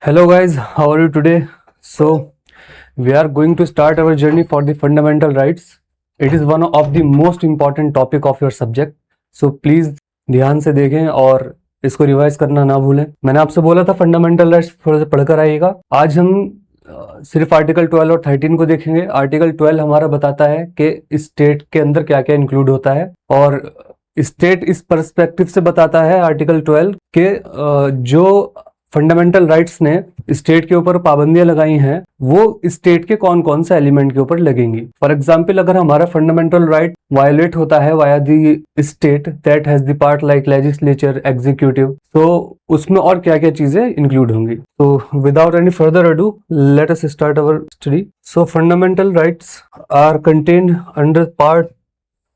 Hello guys, how are you today? So, we are going to start our journey for the fundamental rights. It is one of the most important topic of your subject. So please ध्यान से देखें और इसको revise करना ना भूलें। मैंने आपसे बोला था फंडामेंटल राइट्स थोड़ा सा पढ़कर आइएगा। आज हम सिर्फ आर्टिकल 12 और 13 को देखेंगे। आर्टिकल 12 हमारा बताता है कि स्टेट के अंदर क्या क्या इंक्लूड होता है और स्टेट इस पर्सपेक्टिव से बताता है आर्टिकल 12 के जो फंडामेंटल राइट्स ने स्टेट के ऊपर पाबंदियां लगाई हैं वो स्टेट के कौन कौन से एलिमेंट के ऊपर लगेंगी। फॉर एग्जांपल, अगर हमारा फंडामेंटल राइट वायलेट होता है via the state that has the part like legislature, executive, तो उसमें और क्या क्या चीजें इंक्लूड होंगी। तो without any further ado let us start our study. So fundamental rights are contained under part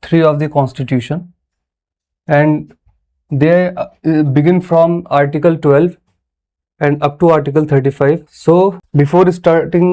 3 of the Constitution and they begin from Article 12 and up to Article 35. So before starting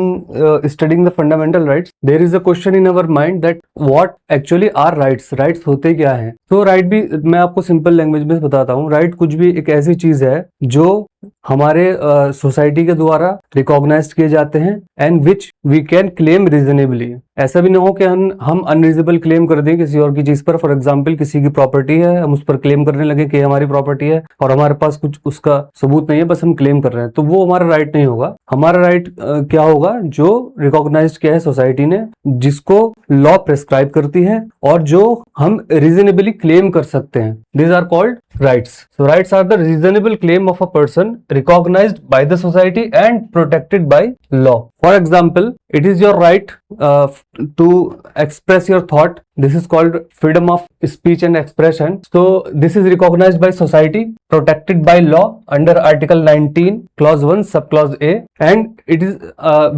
studying the fundamental rights, there is a question in our mind that what actually are rights? Rights होते क्या हैं? तो right भी मैं आपको simple language में बताता हूँ। राइट कुछ भी एक ऐसी चीज है जो हमारे सोसाइटी के द्वारा रिकॉग्नाइज किए जाते हैं and which we can claim reasonably. ऐसा भी ना हो कि हम अनरीजनेबल क्लेम कर दें किसी और की चीज पर। फॉर एग्जांपल, किसी की प्रॉपर्टी है, हम उस पर क्लेम करने लगे कि हमारी प्रॉपर्टी है और हमारे पास कुछ उसका सबूत नहीं है, बस हम क्लेम कर रहे हैं, तो वो हमारा राइट नहीं होगा। हमारा राइट क्या होगा? जो रिकॉग्नाइज किया है सोसाइटी ने, जिसको लॉ प्रेस्क्राइब करती है और जो हम रीजनेबली क्लेम कर सकते हैं। These are called rights. So rights are the reasonable claim of a person recognized by the society and protected by law. For example, it is your right to express your thought. This is called freedom of speech and expression. So this is recognized by society, protected by law under Article 19, Clause 1, Subclause A, and it is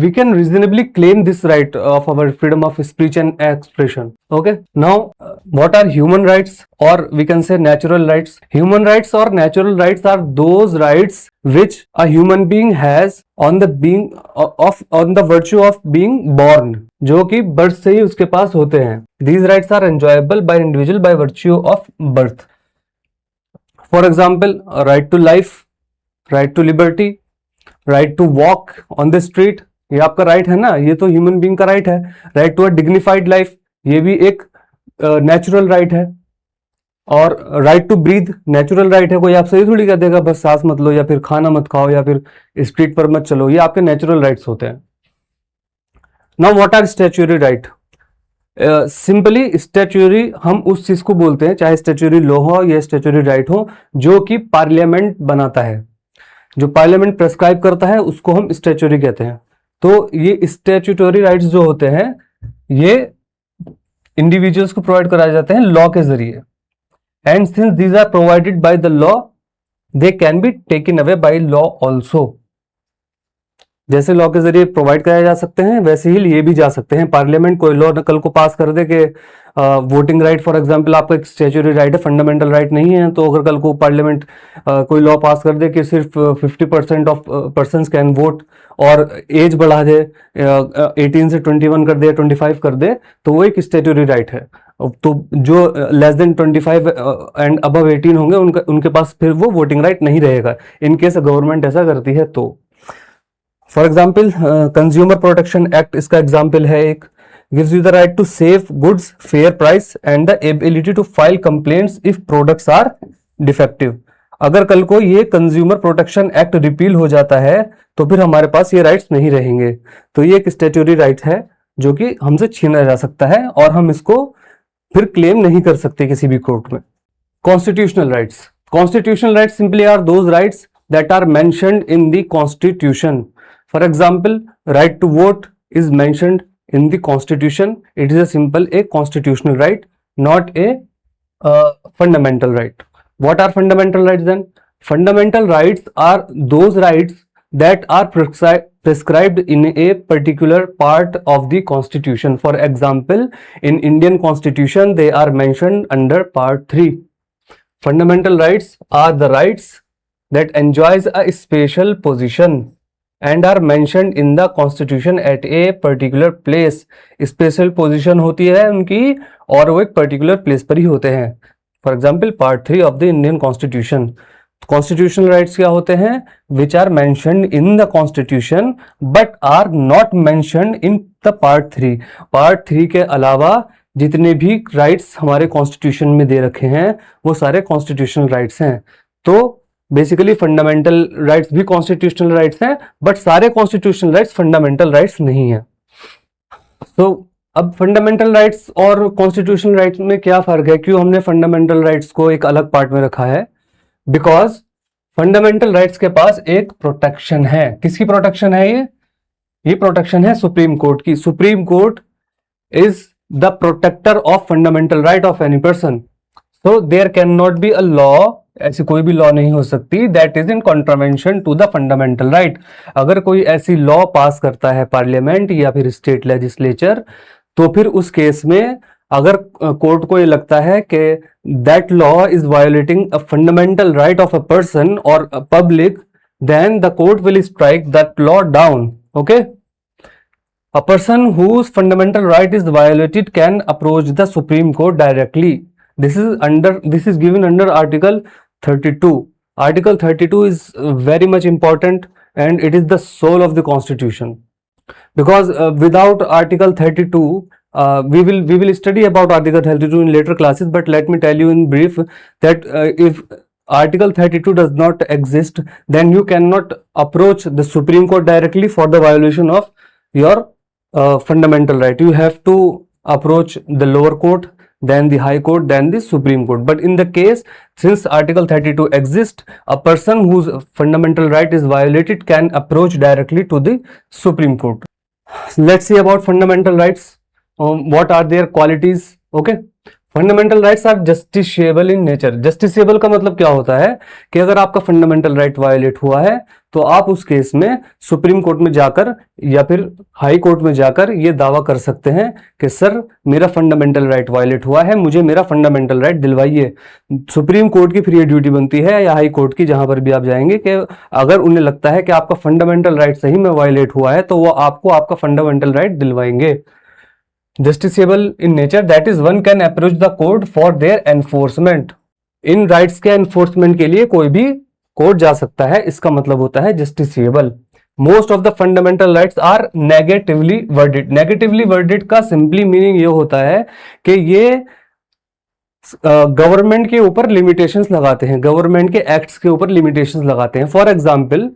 we can reasonably claim this right of our freedom of speech and expression. Okay. Now, what are human rights, or we can say natural rights? Human rights or natural rights are those rights which a human being has on the virtue of being born, जो कि birth से ही उसके पास होते हैं। These rights are enjoyable by individual by virtue of birth. For example, right to life, right to liberty, right to walk on the street, ये आपका right है ना, ये तो ह्यूमन बीइंग का राइट है। Right to a dignified life, ये भी एक नेचुरल राइट है। और right to breathe natural right है। कोई आपसे ये थोड़ी कह देगा बस सांस मत लो या फिर खाना मत खाओ या फिर स्ट्रीट पर मत चलो, ये आपके नेचुरल राइट्स होते हैं। Now what are statutory right? Simply statutory हम उस चीज को बोलते हैं, चाहे स्टैट्यूटरी लॉ हो या स्टैट्यूटरी राइट हो, जो कि पार्लियामेंट बनाता है, जो पार्लियामेंट प्रेस्क्राइब करता है, उसको हम स्टैट्यूटरी कहते हैं। तो ये स्टैट्यूटरी राइट्स जो होते हैं ये इंडिविजुअल्स को प्रोवाइड कराए जाते हैं लॉ के जरिए। And since these are provided by the law, they can be taken away by law also. जैसे लॉ के जरिए प्रोवाइड कराए जा सकते हैं, वैसे ही लिए भी जा सकते हैं। पार्लियामेंट कोई लॉ कल को पास कर दे कि वोटिंग राइट फॉर एग्जांपल आपका एक स्टैट्यूटरी राइट है, फंडामेंटल राइट नहीं है, तो अगर कल को पार्लियामेंट कोई लॉ पास कर दे कि सिर्फ 50% ऑफ पर्सन्स कैन वोट और एज बढ़ा दे, 18 से 21 कर दे, 25 कर दे, तो वो एक स्टैट्यूटरी राइट है। तो जो लेस देन 25 एंड अबव 18 होंगे उनके पास फिर वो वोटिंग राइट नहीं रहेगा, इनकेस गवर्नमेंट ऐसा करती है तो। For example, consumer protection act इसका एग्जाम्पल है एक, gives you the right to save goods fair price and the ability to file complaints if products are defective. अगर कल को ये कंज्यूमर प्रोटेक्शन एक्ट रिपील हो जाता है तो फिर हमारे पास ये राइट्स नहीं रहेंगे। तो ये एक स्टैट्यूटरी राइट है जो कि हमसे छीना जा सकता है और हम इसको फिर क्लेम नहीं कर सकते किसी भी कोर्ट में। Constitutional rights, constitutional rights simply are those rights that are mentioned in the constitution. For example, right to vote is mentioned in the constitution. It is a simple a constitutional right, not a fundamental right. What are fundamental rights then? Fundamental rights are those rights that are prescribed in a particular part of the constitution. For example, in Indian constitution they are mentioned under part 3. Fundamental rights are the rights that enjoys a special position and are mentioned in the constitution at a particular place. Special position होती है उनकी और वो एक particular place पर ही होते हैं। For example, part 3 of the Indian constitution. Constitutional rights क्या होते हैं? Which are mentioned in the constitution but are not mentioned in the part 3। Part 3 के अलावा जितने भी राइट्स हमारे कॉन्स्टिट्यूशन में दे रखे हैं वो सारे कॉन्स्टिट्यूशनल राइट्स हैं। तो बेसिकली फंडामेंटल राइट्स भी कॉन्स्टिट्यूशनल राइट्स हैं, बट सारे कॉन्स्टिट्यूशनल राइट्स फंडामेंटल राइट्स नहीं है। तो अब फंडामेंटल राइट्स और कॉन्स्टिट्यूशनल राइट्स में क्या फर्क है? क्यों हमने फंडामेंटल राइट्स को एक अलग पार्ट में रखा है? बिकॉज फंडामेंटल राइट्स के पास एक प्रोटेक्शन है। किसकी प्रोटेक्शन है? ये प्रोटेक्शन है सुप्रीम कोर्ट की। Supreme court is the protector of fundamental right of any person. So there cannot be a law, ऐसी कोई भी लॉ नहीं हो सकती that is in contravention to the fundamental right. अगर कोई ऐसी लॉ पास करता है पार्लियामेंट या फिर स्टेट लेजिस्लेचर, तो फिर उस केस में अगर कोर्ट को ये लगता है कि that law is violating a fundamental right of a person और public, then the court will strike that law down. Okay, a person whose fundamental right is violated can approach the Supreme Court directly. This is given under Article 32. Article 32 is very much important and it is the soul of the Constitution. Because without Article 32, we will study about Article 32 in later classes, but let me tell you in brief that if Article 32 does not exist, then you cannot approach the Supreme Court directly for the violation of your fundamental right. You have to approach the lower court, then the high court, then the Supreme Court. But in the case, since Article 32 exists, a person whose fundamental right is violated can approach directly to the Supreme Court. Let's see about fundamental rights. What are their qualities? Okay, fundamental rights are justiciable in nature. Justiciable का मतलब क्या होता है कि अगर आपका fundamental right violet हुआ है तो आप उस केस में सुप्रीम कोर्ट में जाकर या फिर हाई कोर्ट में जाकर ये दावा कर सकते हैं कि सर मेरा फंडामेंटल राइट वायलेट हुआ है, मुझे मेरा फंडामेंटल राइट दिलवाइए। सुप्रीम कोर्ट की फिर ये ड्यूटी बनती है या हाई कोर्ट की, जहां पर भी आप जाएंगे, कि अगर उन्हें लगता है कि आपका फंडामेंटल राइट सही में वायलेट हुआ है तो वो आपको आपका फंडामेंटल राइट दिलवाएंगे। Justiciable in nature, that is one can approach the court for their enforcement. In rights के एनफोर्समेंट के लिए कोई भी कोर्ट जा सकता है, इसका मतलब होता है justiciable. Most of the fundamental rights are negatively worded. Negatively worded का सिंपली मीनिंग ये होता है कि ये गवर्नमेंट के ऊपर लिमिटेशंस लगाते हैं, गवर्नमेंट के एक्ट्स के ऊपर लिमिटेशंस लगाते हैं। फॉर एग्जांपल,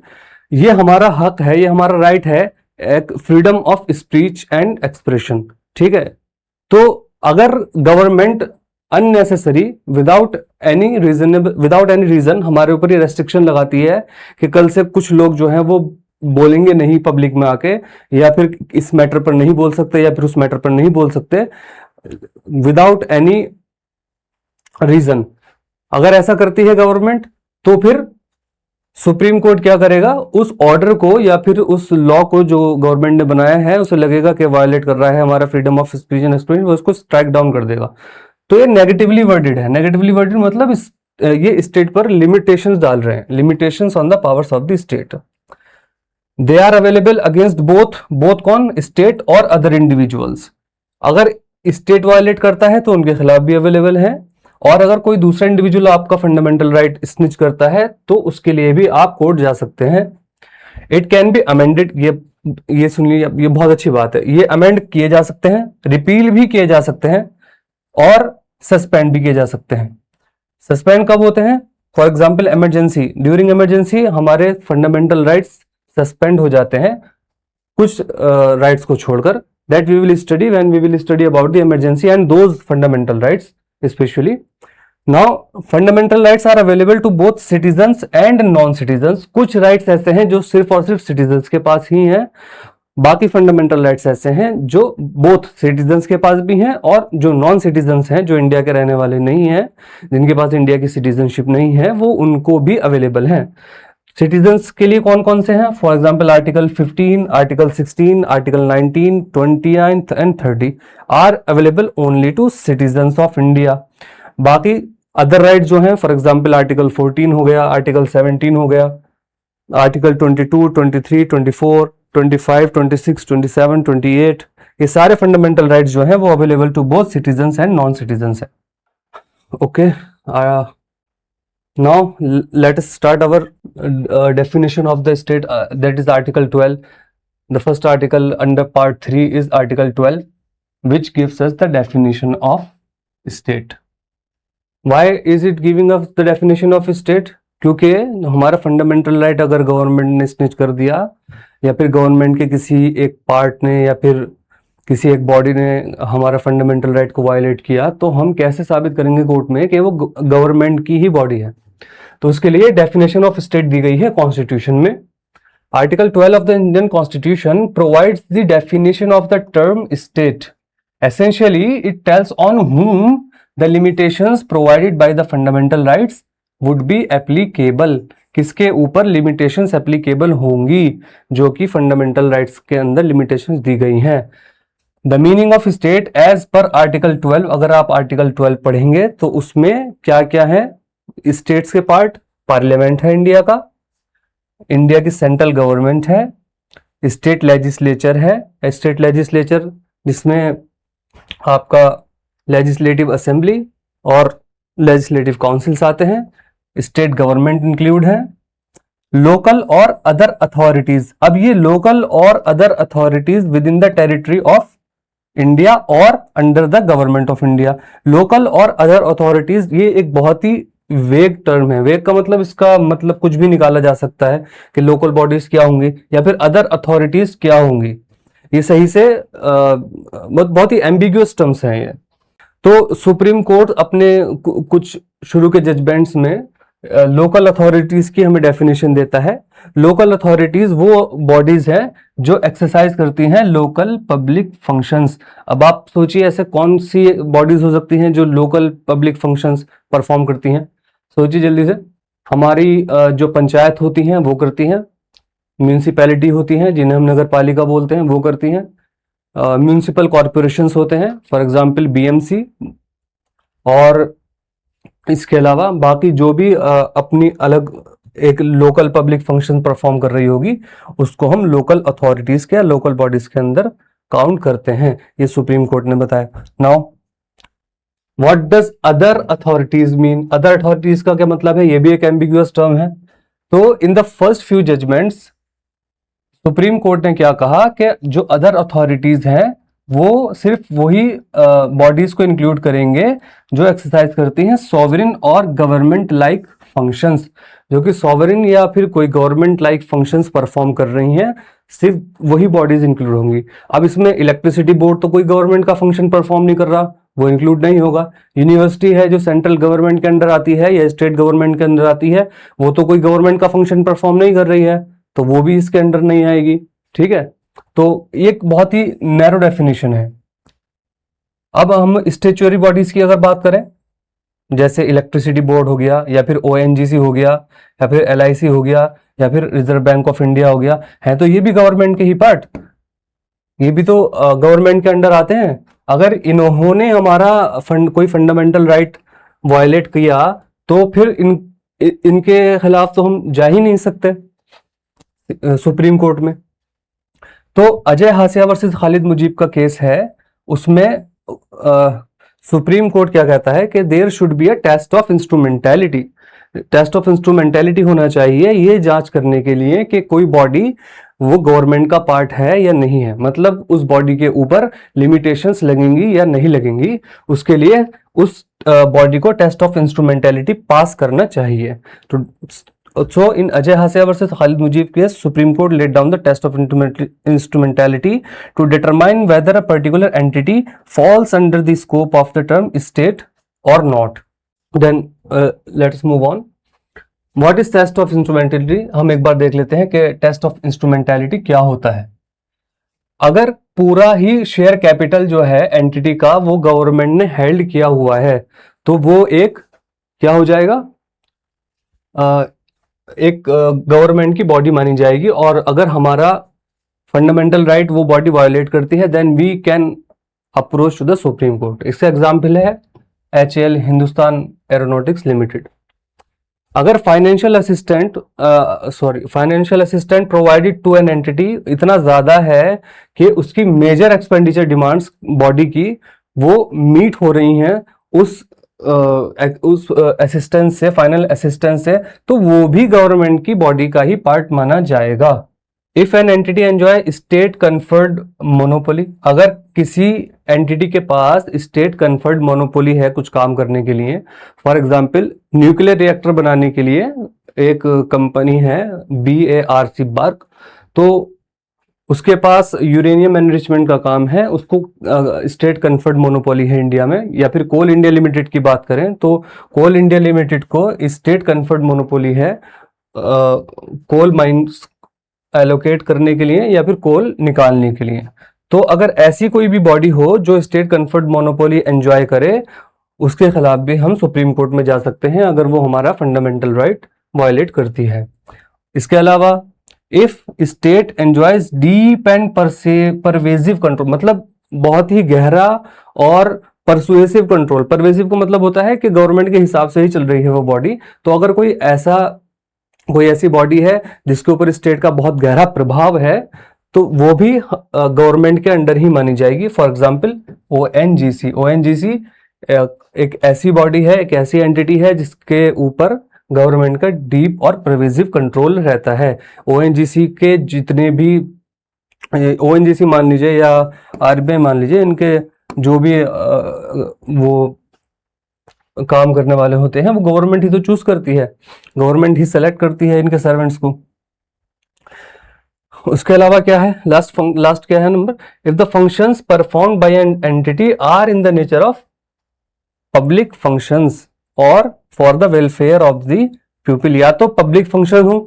ये हमारा हक है, ये हमारा राइट है, एक freedom of speech and expression, ठीक है। तो अगर government unnecessary without any reason हमारे ऊपर ये रेस्ट्रिक्शन लगाती है कि कल से कुछ लोग जो हैं वो बोलेंगे नहीं पब्लिक में आके, या फिर इस मैटर पर नहीं बोल सकते या फिर उस मैटर पर नहीं बोल सकते, विदाउट एनी रीजन, अगर ऐसा करती है गवर्नमेंट, तो फिर सुप्रीम कोर्ट क्या करेगा? उस ऑर्डर को या फिर उस लॉ को जो गवर्नमेंट ने बनाया है उसे लगेगा कि वायलेट कर रहा है हमारा freedom of speech and expression, वो उसको स्ट्राइक डाउन कर देगा। तो ये नेगेटिवली वर्डेड है। नेगेटिवली वर्डेड मतलब ये स्टेट पर लिमिटेशंस डाल रहे हैं, limitations on the powers of the state. They are available against both कौन? स्टेट और अदर इंडिविजुअल्स। अगर स्टेट वायलेट करता है तो उनके खिलाफ भी अवेलेबल है, और अगर कोई दूसरा इंडिविजुअल आपका फंडामेंटल राइट स्निच करता है तो उसके लिए भी आप कोर्ट जा सकते हैं। इट कैन बी अमेंडेड, ये सुनिए, ये बहुत अच्छी बात है, ये अमेंड किए जा सकते हैं, रिपील भी किए जा सकते हैं और सस्पेंड भी किए जा सकते हैं। सस्पेंड कब होते हैं? For example emergency, during emergency हमारे फंडामेंटल राइट्स सस्पेंड हो जाते हैं कुछ राइट्स को छोड़कर। That we will study when we will study about the emergency and those fundamental rights especially. Now fundamental rights are available to both citizens and non-citizens. कुछ rights ऐसे हैं जो सिर्फ और सिर्फ citizens के पास ही हैं, बाकी फंडामेंटल राइट्स ऐसे हैं जो बोथ सिटीजन्स के पास भी हैं और जो नॉन सिटीजन्स हैं, जो इंडिया के रहने वाले नहीं हैं, जिनके पास इंडिया की सिटीजनशिप नहीं है, वो उनको भी अवेलेबल हैं। सिटीजन्स के लिए कौन कौन से हैं? For example article 15, article 16, article 19, 29 and 30 are available only to citizens of India. बाकी अदर राइट जो हैं, फॉर एग्जाम्पल आर्टिकल 14 हो गया, आर्टिकल 17 हो गया, आर्टिकल 22, 23, 24, 25, 26, 27, 28, ये सारे फंडामेंटल राइट्स जो हैं वो available to both citizens and non citizens है। Okay, Now let us start our definition of the state, that is Article 12. The first article under part 3 is Article 12, which gives us the definition of state. Why is it giving us the definition of state? क्योंकि हमारा fundamental right अगर government ने snitch कर दिया, या फिर government के किसी एक पार्ट ने या फिर किसी एक बॉडी ने हमारा फंडामेंटल राइट को वायलेट किया, तो हम कैसे साबित करेंगे कोर्ट में कि वो गवर्नमेंट की ही बॉडी है? तो उसके लिए डेफिनेशन ऑफ स्टेट दी गई है कॉन्स्टिट्यूशन में. Article 12 of the Indian constitution provides the definition of the term state. Essentially it tells on whom the limitations provided by the fundamental rights would be applicable. किसके ऊपर limitations applicable होंगी जो कि fundamental rights के अंदर limitations दी गई हैं. The meaning of state as per Article 12, अगर आप Article 12 पढ़ेंगे तो उसमें क्या क्या है? स्टेट्स के पार्ट, पार्लियामेंट है इंडिया का, इंडिया की सेंट्रल गवर्नमेंट है, स्टेट लेजिस्लेचर है, स्टेट लेजिस्लेचर जिसमें आपका लेजिस्लेटिव असेंबली और लेजिस्लेटिव काउंसिल्स आते हैं, स्टेट गवर्नमेंट इंक्लूड है, लोकल और अदर अथॉरिटीज. अब ये लोकल और other authorities within the territory of India और under the government of India. Local और अदर अथॉरिटीज ये एक बहुत ही वेग टर्म है. वेग का मतलब, इसका मतलब कुछ भी निकाला जा सकता है कि लोकल बॉडीज क्या होंगी या फिर अदर अथॉरिटीज क्या होंगी. ये सही से बहुत ही एम्बिग्युअस टर्म्स हैं ये. तो सुप्रीम कोर्ट अपने कुछ शुरू के जजमेंट्स में लोकल अथॉरिटीज की हमें डेफिनेशन देता है. लोकल अथॉरिटीज वो बॉडीज हैं जो एक्सरसाइज करती हैं लोकल पब्लिक फंक्शंस. अब आप सोचिए ऐसे कौन सी बॉडीज हो सकती हैं जो लोकल पब्लिक फंक्शंस परफॉर्म करती हैं? सोचिए जल्दी से. हमारी जो पंचायत होती हैं वो करती हैं, म्यूनिसिपैलिटी होती हैं जिन्हें हम नगर पालिका बोलते हैं वो करती हैं, म्यूनिसिपल कॉरपोरेशंस होते हैं फॉर एग्जांपल बीएमसी, और इसके अलावा बाकी जो भी अपनी अलग एक लोकल पब्लिक फंक्शन परफॉर्म कर रही होगी उसको हम लोकल अथॉरिटीज के या लोकल बॉडीज के अंदर काउंट करते हैं. ये सुप्रीम कोर्ट ने बताया. Now what does other authorities mean? Other authorities का क्या मतलब है? ये भी एक एम्बिगुअस टर्म है. तो in the first few judgements supreme court ने क्या कहा कि जो अदर अथॉरिटीज हैं वो सिर्फ वही बॉडीज को इंक्लूड करेंगे जो एक्सरसाइज करती हैं सॉवरिन और गवर्नमेंट लाइक फंक्शंस. जो कि सॉवरिन या फिर कोई गवर्नमेंट लाइक फंक्शंस परफॉर्म कर रही हैं, सिर्फ वही बॉडीज इंक्लूड होंगी. अब इसमें इलेक्ट्रिसिटी बोर्ड तो कोई गवर्नमेंट का फंक्शन परफॉर्म नहीं कर रहा, वो इंक्लूड नहीं होगा. यूनिवर्सिटी है जो सेंट्रल गवर्नमेंट के अंडर आती है या स्टेट गवर्नमेंट के अंदर आती है, वो तो कोई गवर्नमेंट का फंक्शन परफॉर्म नहीं कर रही है, तो वो भी इसके अंडर नहीं आएगी. ठीक है, तो एक बहुत ही नैरो डेफिनेशन है. अब हम स्टेचुअरी बॉडीज की अगर बात करें, जैसे इलेक्ट्रिसिटी बोर्ड हो गया या फिर ओएनजीसी हो गया या फिर एलआईसी हो गया या फिर रिजर्व बैंक ऑफ इंडिया हो गया, है तो ये भी गवर्नमेंट के ही पार्ट, ये भी तो गवर्नमेंट के अंडर आते हैं. अगर इन्होंने हमारा कोई फंडामेंटल राइट वायलेट किया तो फिर इनके खिलाफ तो हम जा ही नहीं सकते सुप्रीम कोर्ट में. तो अजय हासिया वर्सेस खालिद मुजीब का केस है, उसमें सुप्रीम कोर्ट क्या कहता है कि there should be a test of instrumentality. Test of instrumentality होना चाहिए ये जांच करने के लिए कि कोई बॉडी वो गवर्नमेंट का पार्ट है या नहीं है, मतलब उस बॉडी के ऊपर लिमिटेशंस लगेंगी या नहीं लगेंगी, उसके लिए उस बॉडी को टेस्ट ऑफ इंस्ट्रूमेंटैलिटी पास करना चाहिए. तो So in Ajay Hasia versus Khalid Mujib case, Supreme Court laid down the test of instrumentality to determine whether a particular entity falls under the scope of the term state or not. Then let's move on. What is test of instrumentality? हम एक बार देख लेते हैं कि test of instrumentality क्या होता है. अगर पूरा ही शेयर कैपिटल जो है एंटिटी का वो गवर्नमेंट ने हेल्ड किया हुआ है तो वो एक क्या हो जाएगा? एक गवर्नमेंट की बॉडी मानी जाएगी. और अगर हमारा फंडामेंटल राइट वो बॉडी वायोलेट करती है then we can approach to the supreme court. इसका एग्जांपल है HAL हिंदुस्तान एरोनॉटिक्स लिमिटेड. अगर financial assistant provided to an entity इतना ज्यादा है कि उसकी मेजर एक्सपेंडिचर डिमांड्स बॉडी की वो मीट हो रही हैं उस उस असिस्टेंस से, फाइनल असिस्टेंस से, तो वो भी गवर्नमेंट की बॉडी का ही पार्ट माना जाएगा। If an entity enjoy state conferred monopoly, अगर किसी एंटिटी के पास स्टेट कन्फर्ड मोनोपोली है कुछ काम करने के लिए, फॉर एग्जांपल न्यूक्लियर रिएक्टर बनाने के लिए एक कंपनी है BARC बार्क, तो उसके पास यूरेनियम एनरिचमेंट का काम है, उसको स्टेट कन्फर्ड मोनोपोली है इंडिया में। या फिर कोल इंडिया लिमिटेड की बात करें तो कोल इंडिया लिमिटेड को स्टेट कन्फर्ड मोनोपोली है कोल माइंस एलोकेट करने के लिए या फिर कोल निकालने के लिए। तो अगर ऐसी कोई भी बॉडी हो जो स्टेट कन्फर्ड मोनोपोली एंजॉय करे, उसके खिलाफ भी हम सुप्रीम कोर्ट में जा सकते हैं अगर वो हमारा फंडामेंटल राइट वायलेट करती है। इसके अलावा if state enjoys deep and pervasive control, मतलब बहुत ही गहरा और परसुएसिव कंट्रोल। परवेसिव का मतलब होता है कि गवर्नमेंट के हिसाब से ही चल रही है वो बॉडी। तो अगर कोई ऐसी बॉडी है जिसके ऊपर स्टेट का बहुत गहरा प्रभाव है, तो वो भी गवर्नमेंट के अंडर ही मानी जाएगी। फॉर एग्जाम्पल ONGC एक ऐसी बॉडी है, एक ऐसी एंटिटी है जिसके ऊपर गवर्नमेंट का डीप और परवेजिव कंट्रोल रहता है। ONGC के जितने भी ONGC मान लीजिए या RBI मान लीजिए, इनके जो भी वो काम करने वाले होते हैं वो गवर्नमेंट ही तो चूज करती है, गवर्नमेंट ही सेलेक्ट करती है इनके सर्वेंट्स को। उसके अलावा क्या है, लास्ट क्या है number, if the functions performed by an entity are in the nature of public functions और for the welfare of the people. या तो पब्लिक फंक्शन हो,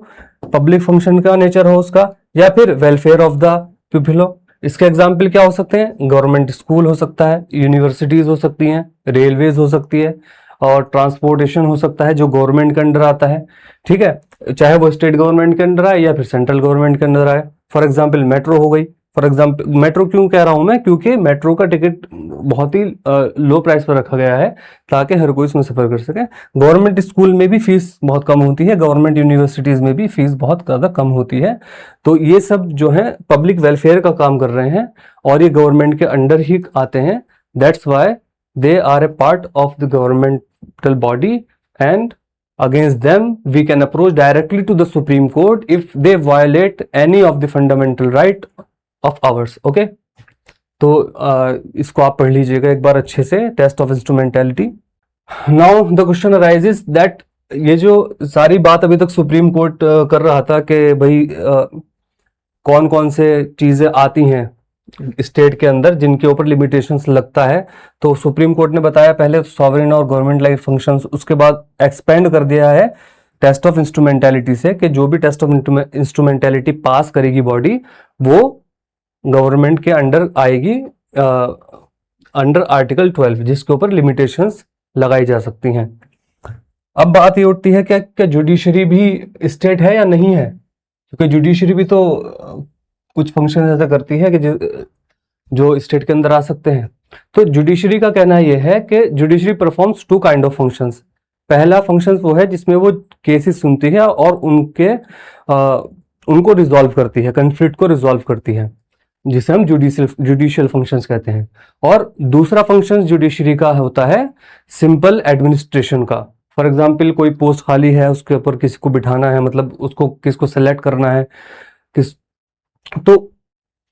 पब्लिक फंक्शन का नेचर हो उसका, या फिर वेलफेयर ऑफ द पीपल हो। इसके एग्जाम्पल क्या हो सकते हैं, गवर्नमेंट स्कूल हो सकता है, यूनिवर्सिटीज हो सकती हैं, रेलवेज हो सकती है, और ट्रांसपोर्टेशन हो सकता है जो गवर्नमेंट के अंडर आता है। ठीक है, चाहे वो स्टेट गवर्नमेंट के अंडर आए या फिर सेंट्रल गवर्नमेंट के अंडर आए। फॉर एग्जाम्पल मेट्रो हो गई। फॉर एग्जाम्पल मेट्रो क्यों कह रहा हूं मैं, क्योंकि मेट्रो का टिकट बहुत ही लो प्राइस पर रखा गया है ताकि हर कोई इसमें सफर कर सके। गवर्नमेंट स्कूल में भी फीस बहुत कम होती है, गवर्नमेंट यूनिवर्सिटीज में भी फीस बहुत ज्यादा कम होती है। तो ये सब जो है पब्लिक वेलफेयर का काम कर रहे हैं और ये गवर्नमेंट के अंडर ही आते हैं। That's why they are a part of the governmental body and against them we can approach directly to the Supreme Court if they violate any of the fundamental right of ours. Okay, तो इसको आप पढ़ लीजिएगा एक बार अच्छे से, test of instrumentality. Now the question arises that ये जो सारी बात अभी तक सुप्रीम कोर्ट कर रहा था कि भाई कौन कौन से चीजें आती हैं स्टेट के अंदर जिनके ऊपर लिमिटेशंस लगता है, तो सुप्रीम कोर्ट ने बताया पहले सॉवरेन और गवर्नमेंट लाइक फंक्शंस, उसके बाद एक्सपेंड कर दिया है टेस्ट ऑफ इंस्ट्रूमेंटेलिटी से कि जो भी टेस्ट ऑफ इंस्ट्रूमेंटेलिटी पास करेगी बॉडी वो गवर्नमेंट के अंडर आएगी अंडर आर्टिकल 12, जिसके ऊपर लिमिटेशंस लगाई जा सकती हैं। अब बात ये उठती है क्या जुडिशरी भी स्टेट है या नहीं है, क्योंकि जुडिशरी भी तो कुछ फंक्शन ऐसा करती है कि जो स्टेट के अंदर आ सकते हैं। तो जुडिशरी का कहना यह है कि judiciary performs two kind of functions. पहला फंक्शन वो है जिसमें वो केसेस सुनती है और उनको रिजॉल्व करती है, कंफ्लिक्ट को रिजॉल्व करती है, जिसे हम जुडिशियल फंक्शंस कहते हैं। और दूसरा फंक्शन जुडिशरी का होता है सिंपल एडमिनिस्ट्रेशन का। फॉर एग्जाम्पल कोई पोस्ट खाली है, उसके ऊपर किसी को बिठाना है, मतलब उसको किसको सेलेक्ट करना है, तो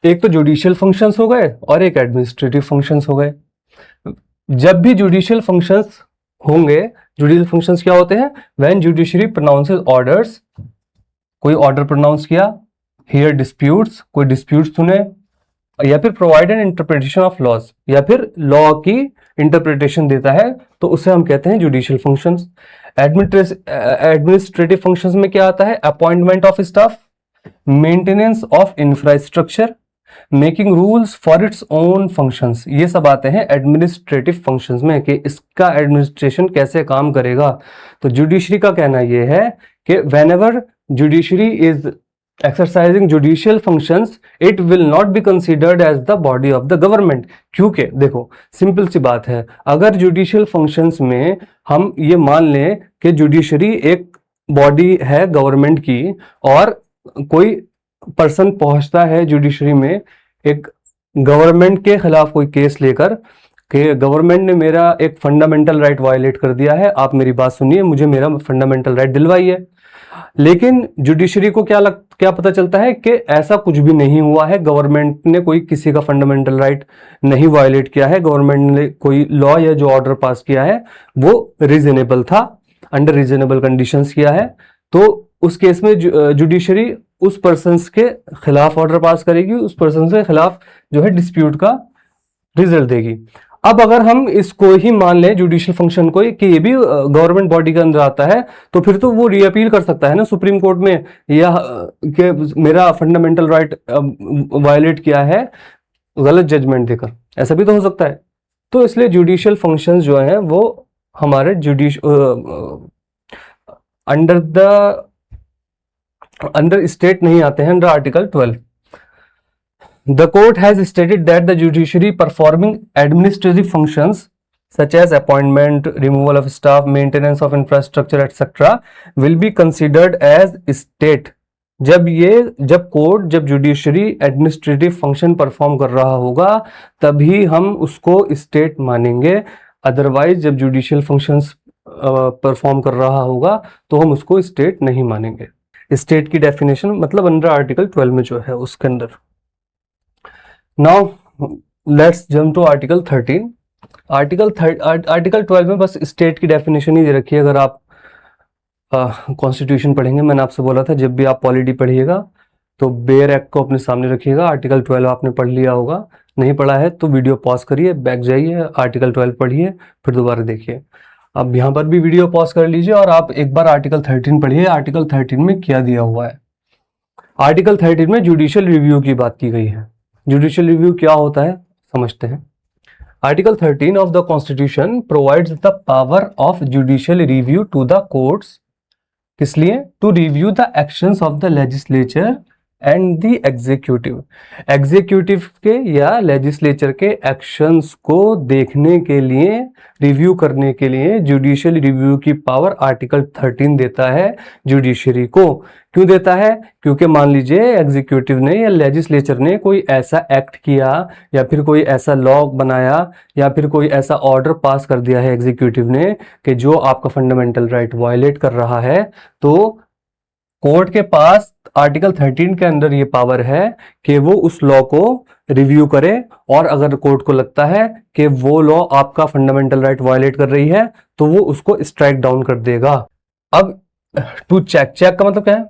एक तो जुडिशियल फंक्शंस हो गए और एक एडमिनिस्ट्रेटिव फंक्शंस हो गए। जब भी जुडिशियल फंक्शंस होंगे, जुडिशियल फंक्शंस क्या होते हैं, व्हेन जुडिशरी प्रोनाउंसेस ऑर्डर्स, कोई ऑर्डर प्रोनाउंस किया, हियर डिस्प्यूट्स, कोई डिस्प्यूट सुने, या फिर provide an interpretation of laws, या फिर लॉ की इंटरप्रिटेशन देता है, तो उसे हम कहते हैं जुडिशियल फंक्शंस। एडमिनिस्ट्रेटिव फंक्शंस में क्या आता है, appointment of staff, maintenance of infrastructure, making rules for its own functions, ये सब आते हैं एडमिनिस्ट्रेटिव फंक्शंस में कि इसका एडमिनिस्ट्रेशन कैसे काम करेगा। तो जुडिशरी का कहना यह है कि whenever judiciary is exercising judicial functions it will not be considered as the body of the government. क्योंकि देखो सिंपल सी बात है, अगर जुडिशियल फंक्शंस में हम ये मान लें कि जुडिशरी एक बॉडी है गवर्नमेंट की और कोई पर्सन पहुंचता है जुडिशरी में एक गवर्नमेंट के खिलाफ कोई केस लेकर, कि गवर्नमेंट ने मेरा एक फंडामेंटल राइट वायलेट कर दिया है, आप मेरी बात सुनिए, मुझे मेरा फंडामेंटल राइट दिलवाइए। लेकिन जुडिशरी को क्या पता चलता है कि ऐसा कुछ भी नहीं हुआ है, गवर्नमेंट ने कोई किसी का फंडामेंटल राइट नहीं वायलेट किया है, गवर्नमेंट ने कोई लॉ या जो ऑर्डर पास किया है वो रीजनेबल था, अंडर रीजनेबल कंडीशंस किया है। तो उस केस में जुडिशरी उस पर्सन के खिलाफ ऑर्डर पास करेगी, उस पर्सन के खिलाफ जो है डिस्प्यूट का रिजल्ट देगी। अब अगर हम इसको ही मान लें जुडिशियल फंक्शन को कि ये भी गवर्नमेंट बॉडी के अंदर आता है, तो फिर तो वो रीअपील कर सकता है ना सुप्रीम कोर्ट में, या कि मेरा फंडामेंटल राइट वायलेट किया है गलत जजमेंट देकर, ऐसा भी तो हो सकता है। तो इसलिए जुडिशियल फंक्शंस जो हैं वो हमारे अंडर स्टेट नहीं आते हैं, under article 12। The court has stated that the judiciary performing administrative functions such as appointment, removal of staff, maintenance of infrastructure, etc. will be considered as state। जब judiciary administrative function perform कर रहा होगा तभी हम उसको state मानेंगे, otherwise जब judicial functions perform कर रहा होगा तो हम उसको स्टेट नहीं मानेंगे। स्टेट की डेफिनेशन मतलब अंडर आर्टिकल 12 में जो है उसके अंदर। Now let's jump to article 13। Article 12 में बस स्टेट की डेफिनेशन ही दे रखी है। अगर आप कॉन्स्टिट्यूशन पढ़ेंगे, मैंने आपसे बोला था जब भी आप पॉलिटी पढ़िएगा तो बेयर एक्ट को अपने सामने रखिएगा। आर्टिकल 12 आपने पढ़ लिया होगा, नहीं पढ़ा है तो वीडियो पॉज करिए, बैक जाइए, आर्टिकल 12 पढ़िए, फिर दोबारा देखिए। अब यहाँ पर भी वीडियो पॉज कर लीजिए और आप एक बार आर्टिकल 13 पढ़िए, आर्टिकल 13 में क्या दिया हुआ है। आर्टिकल 13 में जुडिशियल रिव्यू की बात की गई है। जुडिशियल रिव्यू क्या होता है समझते हैं। Article 13 of the constitution provides the power of judicial review to the courts. किस लिए? To review the actions of the legislature and the executive. Executive के या लेजिस्लेचर के एक्शंस को देखने के लिए, रिव्यू करने के लिए जुडिशियल रिव्यू की पावर आर्टिकल 13 देता है जुडिशरी को। क्यों देता है? क्योंकि मान लीजिए एग्जीक्यूटिव ने या लेजिस्लेचर ने कोई ऐसा एक्ट किया या फिर कोई ऐसा लॉ बनाया या फिर कोई ऐसा ऑर्डर पास कर दिया है एग्जीक्यूटिव ने कि जो आपका फंडामेंटल राइट वायलेट कर रहा है, तो कोर्ट के पास आर्टिकल 13 के अंदर ये पावर है कि वो उस लॉ को रिव्यू करे, और अगर कोर्ट को लगता है कि वो लॉ आपका फंडामेंटल राइट वायलेट कर रही है तो वो उसको स्ट्राइक डाउन कर देगा। अब टू चेक का मतलब क्या है?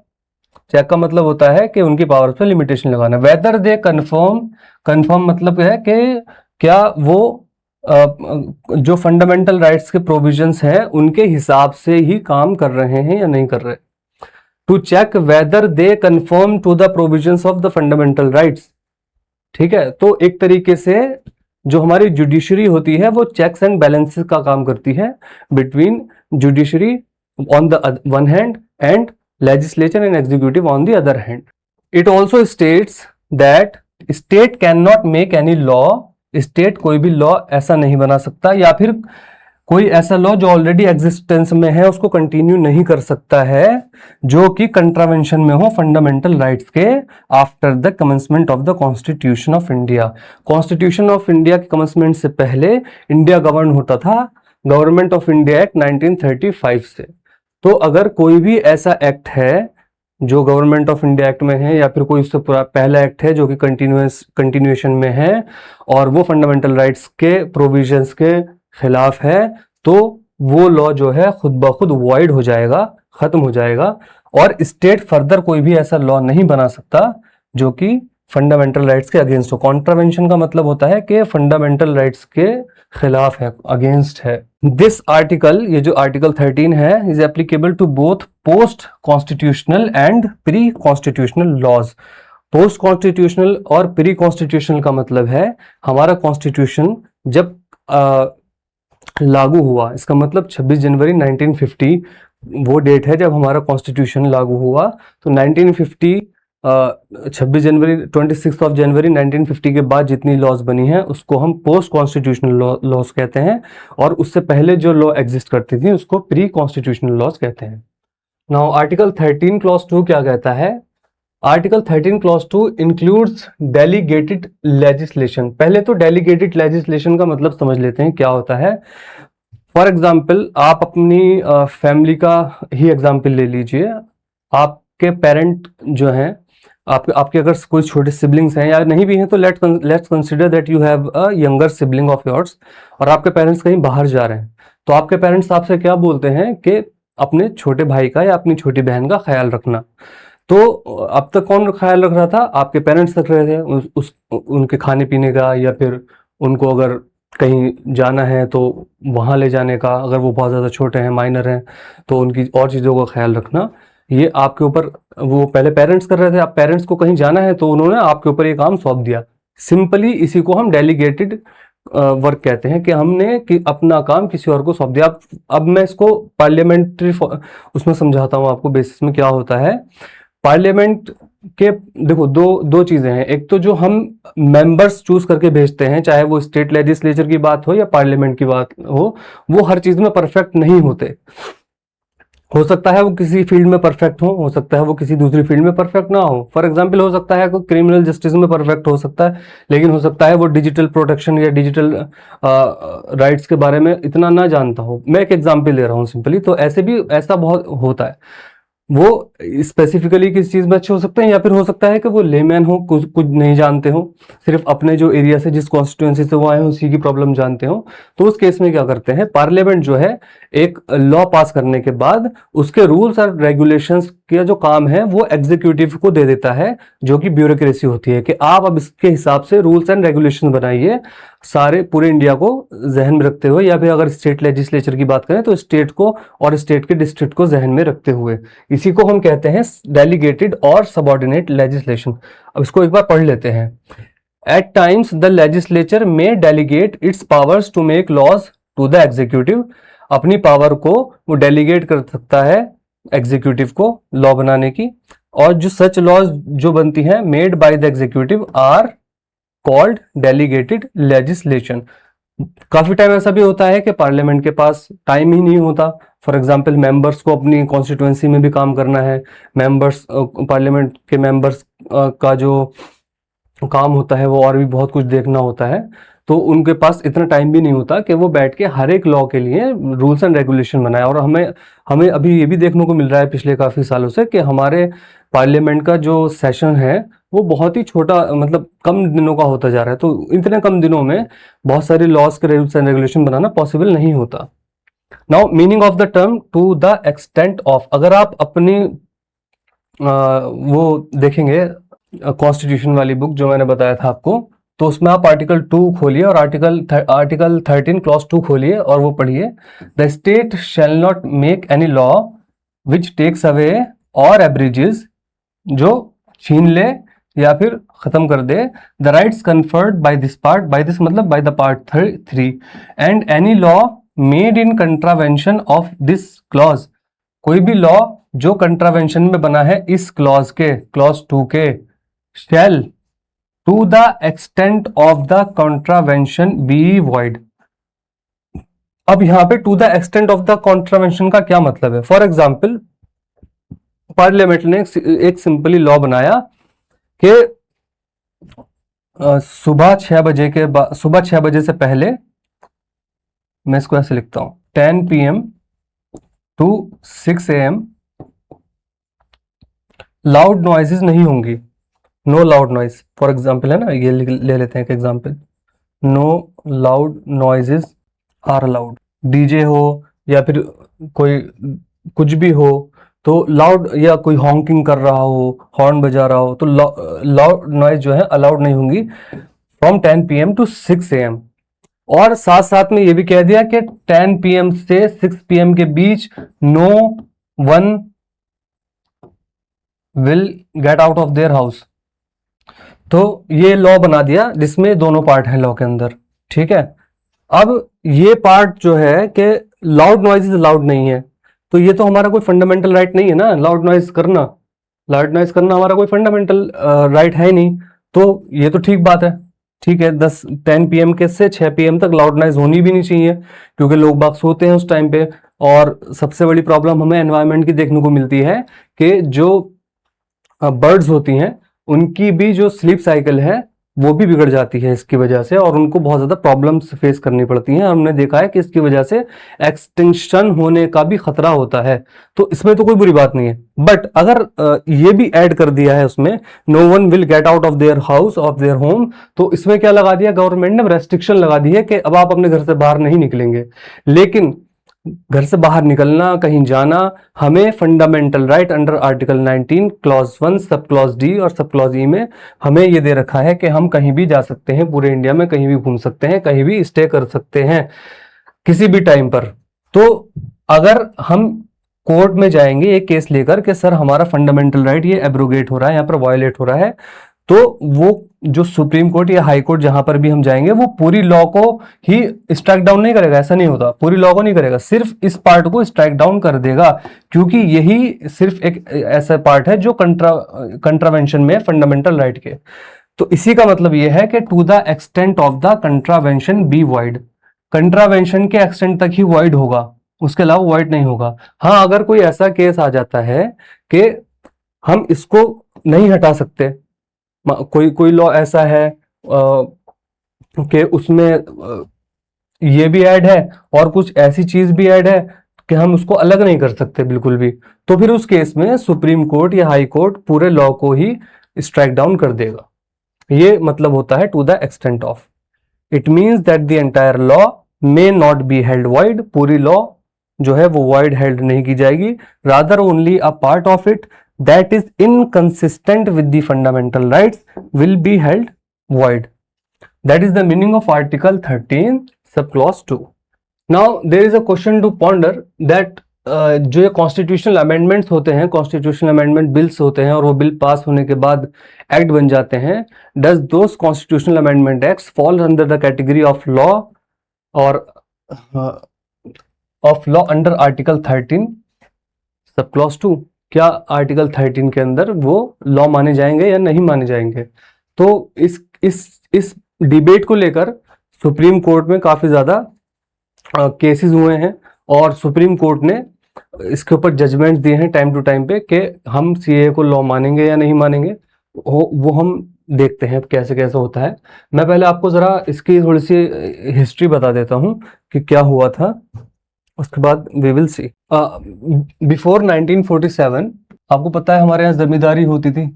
चेक का मतलब होता है कि उनकी पावर पे लिमिटेशन लगाना। वेदर दे कन्फर्म मतलब है कि क्या वो जो फंडामेंटल राइट्स के प्रोविजंस हैं उनके हिसाब से ही काम कर रहे हैं या नहीं कर रहे। To check whether they conform to the provisions of the fundamental rights. ठीक है, तो एक तरीके से जो हमारी जुडिशरी होती है वो चेक्स एंड बैलेंसेस का काम करती है between judiciary on the one hand and legislature and executive on the other hand. It also states that state cannot make any law। state कोई भी लॉ ऐसा नहीं बना सकता या फिर कोई ऐसा लॉ जो ऑलरेडी एग्जिस्टेंस में है उसको कंटिन्यू नहीं कर सकता है जो कि कंट्रावेंशन में हो फंडामेंटल राइट्स के after the commencement of the constitution of India. Constitution of India के कमेंसमेंट से पहले इंडिया गवर्न होता था गवर्नमेंट ऑफ इंडिया एक्ट 1935 से। तो अगर कोई भी ऐसा एक्ट है जो गवर्नमेंट ऑफ इंडिया एक्ट में है या फिर कोई उससे पहला एक्ट है जो कि कंटिन्यूएशन में है और वो फंडामेंटल राइट्स के प्रोविजंस के खिलाफ है, तो वो लॉ जो है खुद ब खुद वॉइड हो जाएगा, खत्म हो जाएगा, और स्टेट फर्दर कोई भी ऐसा लॉ नहीं बना सकता जो कि फंडामेंटल राइट्स के अगेंस्ट हो। कॉन्ट्रावेंशन का मतलब होता है कि फंडामेंटल राइट्स के खिलाफ है, अगेंस्ट है। दिस आर्टिकल, ये जो आर्टिकल 13 है, is applicable to both post constitutional and pre constitutional laws. Post constitutional और प्री कॉन्स्टिट्यूशनल का मतलब है हमारा कॉन्स्टिट्यूशन जब लागू हुआ, इसका मतलब 26 जनवरी 1950 वो डेट है जब हमारा कॉन्स्टिट्यूशन लागू हुआ। तो 1950 26 जनवरी 26 ऑफ जनवरी 1950 के बाद जितनी लॉज बनी हैं उसको हम पोस्ट कॉन्स्टिट्यूशनल लॉज कहते हैं, और उससे पहले जो लॉ एग्जिस्ट करती थी उसको प्री कॉन्स्टिट्यूशनल लॉज कहते हैं। नाउ आर्टिकल 13 क्लॉज 2 क्या कहता है? Article 13 clause 2 includes delegated legislation. पहले तो डेलीगेटेड लेजिस्लेशन का मतलब समझ लेते हैं क्या होता है। फॉर एग्जाम्पल, आप अपनी फैमिली का ही एग्जाम्पल ले लीजिए। आपके पेरेंट जो हैं, आपके अगर कोई छोटे सिबलिंग्स हैं या नहीं भी हैं, तो let's consider that you have a younger sibling of yours, और आपके पेरेंट्स कहीं बाहर जा रहे हैं। तो आपके पेरेंट्स आपसे क्या बोलते हैं कि अपने छोटे भाई का या अपनी छोटी बहन का ख्याल रखना। तो अब तक कौन ख्याल रख रहा था? आपके पेरेंट्स रख रहे थे उनके खाने पीने का, या फिर उनको अगर कहीं जाना है तो वहाँ ले जाने का, अगर वो बहुत ज़्यादा छोटे हैं, माइनर हैं, तो उनकी और चीज़ों का ख्याल रखना। ये आपके ऊपर, वो पहले पेरेंट्स कर रहे थे, अब पेरेंट्स को कहीं जाना है तो उन्होंने आपके ऊपर ये काम सौंप दिया। सिंपली इसी को हम डेलीगेटेड वर्क कहते हैं, कि हमने कि अपना काम किसी और को सौंप दिया। अब मैं इसको पार्लियामेंट्री उसमें समझाता हूँ आपको, बेसिस में क्या होता है। पार्लियामेंट के देखो दो दो चीजें हैं। एक तो जो हम मेंबर्स चूज करके भेजते हैं, चाहे वो स्टेट लेजिस्लेचर की बात हो या पार्लियामेंट की बात हो, वो हर चीज में परफेक्ट नहीं होते। हो सकता है वो किसी फील्ड में परफेक्ट हो सकता है वो किसी दूसरी फील्ड में परफेक्ट ना हो। फॉर एग्जांपल, हो सकता है कोई क्रिमिनल जस्टिस में परफेक्ट हो सकता है, लेकिन हो सकता है वो डिजिटल प्रोटेक्शन या डिजिटल राइट्स के बारे में इतना ना जानता हो। मैं एक एग्जांपल ले रहा हूँ सिंपली। तो ऐसे भी ऐसा बहुत होता है। वो स्पेसिफिकली किस चीज में अच्छे हो सकते हैं, या फिर हो सकता है कि वो लेमैन हो, कुछ नहीं जानते हो, सिर्फ अपने जो एरिया से, जिस कॉन्स्टिट्यूएंसी से वो आए हो, उसी की प्रॉब्लम जानते हो। तो उस केस में क्या करते हैं, पार्लियामेंट जो है एक लॉ पास करने के बाद उसके रूल्स और रेगुलेशंस का जो काम है वो एग्जीक्यूटिव को दे देता है, जो कि ब्यूरोक्रेसी होती है, कि आप अब इसके हिसाब से रूल्स एंड रेगुलेशन बनाइए, सारे पूरे इंडिया को जहन में रखते हुए, या फिर अगर स्टेट लेजिस्लेचर की बात करें तो स्टेट को और स्टेट के डिस्ट्रिक्ट को जहन में रखते हुए। इसी को हम कहते हैं डेलीगेटेड और सबऑर्डिनेट लेजिस्लेशन। अब इसको एक बार पढ़ लेते हैं। At times the legislature may delegate its powers to make laws to the executive. अपनी पावर को वो डेलीगेट कर सकता है एग्जीक्यूटिव को लॉ बनाने की। और जो सच लॉज जो बनती हैं made by the executive are called delegated legislation. काफी टाइम ऐसा भी होता है कि पार्लियामेंट के पास टाइम ही नहीं होता। फॉर एग्जाम्पल, मेंबर्स को अपनी कॉन्स्टिट्यूएंसी में भी काम करना है, मेंबर्स पार्लियामेंट के मेंबर्स का जो काम होता है वो और भी बहुत कुछ देखना होता है। तो उनके पास इतना टाइम भी नहीं होता कि वो बैठ के हर एक लॉ के लिए रूल्स एंड रेगुलेशन बनाए। और हमें हमें अभी ये भी देखने को मिल रहा है पिछले काफ़ी सालों से कि हमारे पार्लियामेंट का जो सेशन है वो बहुत ही छोटा, मतलब कम दिनों का होता जा रहा है। तो इतने कम दिनों में बहुत सारे लॉज के रूल्स एंड रेगुलेशन बनाना पॉसिबल नहीं होता। Now meaning of the term to the extent of, अगर आप अपनी वो देखेंगे कॉन्स्टिट्यूशन वाली बुक जो मैंने बताया था आपको, तो उसमें आप आर्टिकल 2 खोलिए और आर्टिकल 13 क्लॉज 2 खोलिए और वो पढ़िए। The state shall not make any law which takes away और एब्रिजेस, जो छीन ले या फिर खत्म कर दे, the rights conferred by this part, by this मतलब by the part 3, and any law made in contravention of this clause. कोई भी लॉ जो कंट्रावेंशन में बना है इस क्लॉज के, क्लॉज 2 के, shall to the extent of the contravention be void। अब यहां पे to the extent of the contravention का क्या मतलब है? फॉर एग्जाम्पल, पार्लियामेंट ने एक सिंपली लॉ बनाया कि सुबह 6 बजे के बाद, सुबह 6 बजे से पहले, मैं इसको ऐसे लिखता हूं, 10 PM to 6 AM loud noises नहीं होंगी। No loud noise, for example है ना, ये ले लेते हैं एक example. No loud noises are allowed. DJ हो या फिर कोई कुछ भी हो, तो लाउड, या कोई हॉन्किंग कर रहा हो, हॉर्न बजा रहा हो, तो लाउड नॉइज जो है अलाउड नहीं होंगी फ्रॉम 10 PM टू 6 AM। और साथ साथ में ये भी कह दिया कि 10 PM से 6 PM के बीच no one will get out of their house. तो ये लॉ बना दिया जिसमें दोनों पार्ट हैं लॉ के अंदर, ठीक है। अब ये पार्ट जो है कि लाउड नॉइज अलाउड नहीं है, तो ये तो हमारा कोई फंडामेंटल राइट नहीं है ना, लाउड नॉइज करना। लाउड नॉइज करना हमारा कोई फंडामेंटल राइट है ही नहीं। तो ये तो ठीक बात है, ठीक है, 10 PM के से 6 PM तक लाउड नॉइज होनी भी नहीं चाहिए, क्योंकि लोग बाग सोते हैं उस टाइम पे। और सबसे बड़ी प्रॉब्लम हमें एनवायरनमेंट की देखने को मिलती है कि जो बर्ड्स होती हैं, उनकी भी जो स्लीप साइकिल है वो भी बिगड़ जाती है इसकी वजह से, और उनको बहुत ज़्यादा प्रॉब्लम्स फेस करनी पड़ती हैं। हमने देखा है कि इसकी वजह से एक्सटिंक्शन होने का भी खतरा होता है। तो इसमें तो कोई बुरी बात नहीं है, बट अगर ये भी ऐड कर दिया है उसमें, no one will get out of their house of their home, तो इसमें क्या लगा दिया गवर्नमेंट ने, रेस्ट्रिक्शन लगा दी है कि अब आप अपने घर से बाहर नहीं निकलेंगे। लेकिन घर से बाहर निकलना, कहीं जाना, हमें fundamental right under article 19 clause 1 sub clause D और सब क्लॉज ई में हमें ये दे रखा है कि हम कहीं भी जा सकते हैं, पूरे इंडिया में कहीं भी घूम सकते हैं, कहीं भी स्टे कर सकते हैं किसी भी टाइम पर। तो अगर हम कोर्ट में जाएंगे एक केस लेकर कि सर हमारा फंडामेंटल राइट ये एब्रोगेट हो रहा है, यहाँ पर वायोलेट हो रहा है, तो वो जो सुप्रीम कोर्ट या हाई कोर्ट जहां पर भी हम जाएंगे वो पूरी लॉ को ही स्ट्राइक डाउन नहीं करेगा। ऐसा नहीं होता, पूरी लॉ को नहीं करेगा, सिर्फ इस पार्ट को स्ट्राइक डाउन कर देगा, क्योंकि यही सिर्फ एक ऐसा पार्ट है जो कंट्रावेंशन में फंडामेंटल राइट के। तो इसी का मतलब यह है कि to the extent of the contravention be void, contravention के एक्सटेंट तक ही वाइड होगा, उसके अलावा वाइड नहीं होगा। हाँ, अगर कोई ऐसा केस आ जाता है कि हम इसको नहीं हटा सकते, कोई कोई लॉ ऐसा है कि उसमें ये भी ऐड है और कुछ ऐसी चीज भी ऐड है कि हम उसको अलग नहीं कर सकते बिल्कुल भी, तो फिर उस केस में सुप्रीम कोर्ट या हाई कोर्ट पूरे लॉ को ही स्ट्राइक डाउन कर देगा। ये मतलब होता है to the extent of, it means that the entire law may not be held void, पूरी लॉ जो है वो वाइड हेल्ड नहीं की जाएगी, rather only a part of it that is inconsistent with the fundamental rights will be held void. That is the meaning of article 13 subclause 2. Now there is a question to ponder that जो ये constitutional amendments होते हैं, constitutional amendment bills होते हैं और वो bill pass होने के बाद एक्ट बन जाते हैं, does those constitutional amendment acts fall under the category of law और of law under article 13 subclause 2? क्या आर्टिकल 13 के अंदर वो लॉ माने जाएंगे या नहीं माने जाएंगे? तो इस डिबेट को लेकर सुप्रीम कोर्ट में काफी ज्यादा केसेस हुए हैं और सुप्रीम कोर्ट ने इसके ऊपर जजमेंट दिए हैं टाइम टू टाइम पे कि हम सीए को लॉ मानेंगे या नहीं मानेंगे, वो हम देखते हैं कैसे कैसे होता है। मैं पहले आपको जरा इसकी थोड़ी सी हिस्ट्री बता देता हूँ कि क्या हुआ था, उसके बाद वी विल सी। बिफोर 1947 आपको पता है हमारे यहाँ जमींदारी होती थी,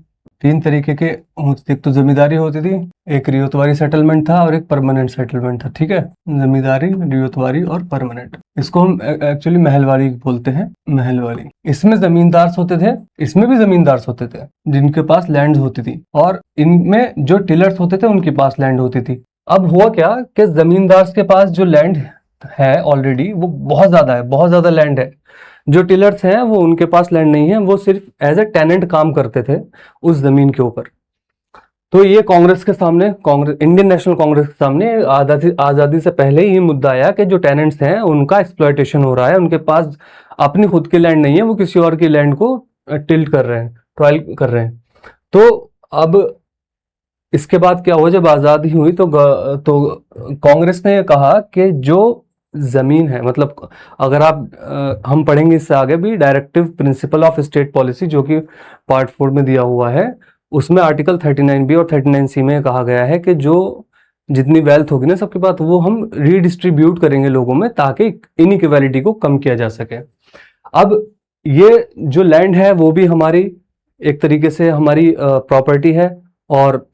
तीन तरीके के होती थी, एक तो जमींदारी होती थी, एक रियोतवारी सेटलमेंट था और एक परमानेंट सेटलमेंट था। ठीक है, जमींदारी, रियोतवारी और परमानेंट, इसको हम एक्चुअली महलवारी बोलते हैं, महलवारी। इसमें जमींदार होते थे, इसमें भी जमींदार होते थे जिनके पास लैंड होती थी, और इनमें जो टिलर्स होते थे उनके पास लैंड होती थी। अब हुआ क्या कि जमींदार के पास जो लैंड है ऑलरेडी वो बहुत ज्यादा है, बहुत ज्यादा लैंड है। जो टिलर्स हैं वो उनके पास लैंड नहीं है, वो सिर्फ एज ए टेनेंट काम करते थे उस जमीन के ऊपर। तो ये कांग्रेस के सामने, कांग्रेस, इंडियन नेशनल कांग्रेस के सामने आजादी से पहले ही मुद्दा आया कि जो टेनेंट्स हैं उनका एक्सप्लॉयटेशन हो रहा है, उनके पास अपनी खुद की लैंड नहीं है, वो किसी और की लैंड को टिल्ट कर रहे हैं, ट्रायल कर रहे हैं। तो अब इसके बाद क्या हुआ, जब आजादी हुई तो कांग्रेस ने कहा कि जो जमीन है, मतलब अगर आप हम पढ़ेंगे इससे आगे भी, directive principle of state policy जो कि पार्ट 4 में दिया हुआ है, उसमें आर्टिकल 39B और 39C में कहा गया है कि जो जितनी वेल्थ होगी ना सबके पास, वो हम रीडिस्ट्रीब्यूट करेंगे लोगों में ताकि इनइक्वालिटी को कम किया जा सके। अब ये जो लैंड है वो भी हमारी एक तरीके से हमारी प्रॉपर्टी है और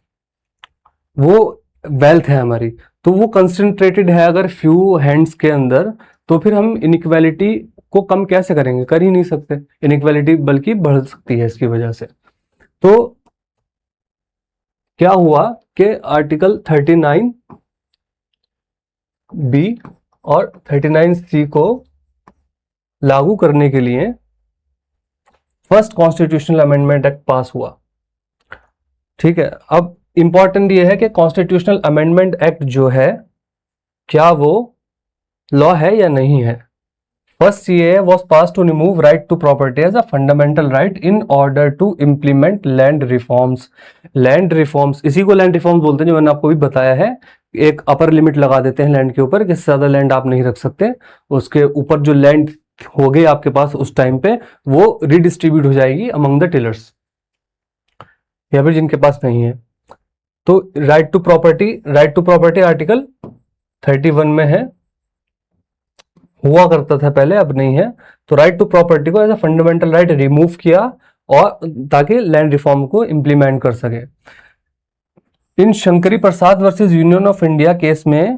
वो वेल्थ है हमारी, तो वो कंसंट्रेटेड है अगर फ्यू हैंड्स के अंदर, तो फिर हम इनइक्वालिटी को कम कैसे करेंगे? कर ही नहीं सकते, इनइक्वालिटी बल्कि बढ़ सकती है इसकी वजह से। तो क्या हुआ कि आर्टिकल 39B और 39C को लागू करने के लिए फर्स्ट कॉन्स्टिट्यूशनल अमेंडमेंट एक्ट पास हुआ। ठीक है, अब इंपॉर्टेंट ये है कि कॉन्स्टिट्यूशनल अमेंडमेंट एक्ट जो है क्या वो लॉ है या नहीं है। First CAA was pass to remove right to property as a fundamental right in order to implement land reforms. Land reforms, इसी को लैंड रिफॉर्म्स बोलते हैं, जो मैंने आपको भी बताया है। एक अपर लिमिट लगा देते हैं लैंड के ऊपर कि इससे ज्यादा लैंड आप नहीं रख सकते, उसके ऊपर जो लैंड हो गई आपके पास उस टाइम पे वो रिडिस्ट्रीब्यूट हो जाएगी अमंग द टिलर्स। या फिर जिनके पास नहीं है। तो राइट टू प्रॉपर्टी आर्टिकल 31 में है, हुआ करता था पहले, अब नहीं है। तो राइट टू प्रॉपर्टी को as a fundamental right remove किया, और ताकि लैंड रिफॉर्म को इंप्लीमेंट कर सके। In Shankari Prasad versus union of India case में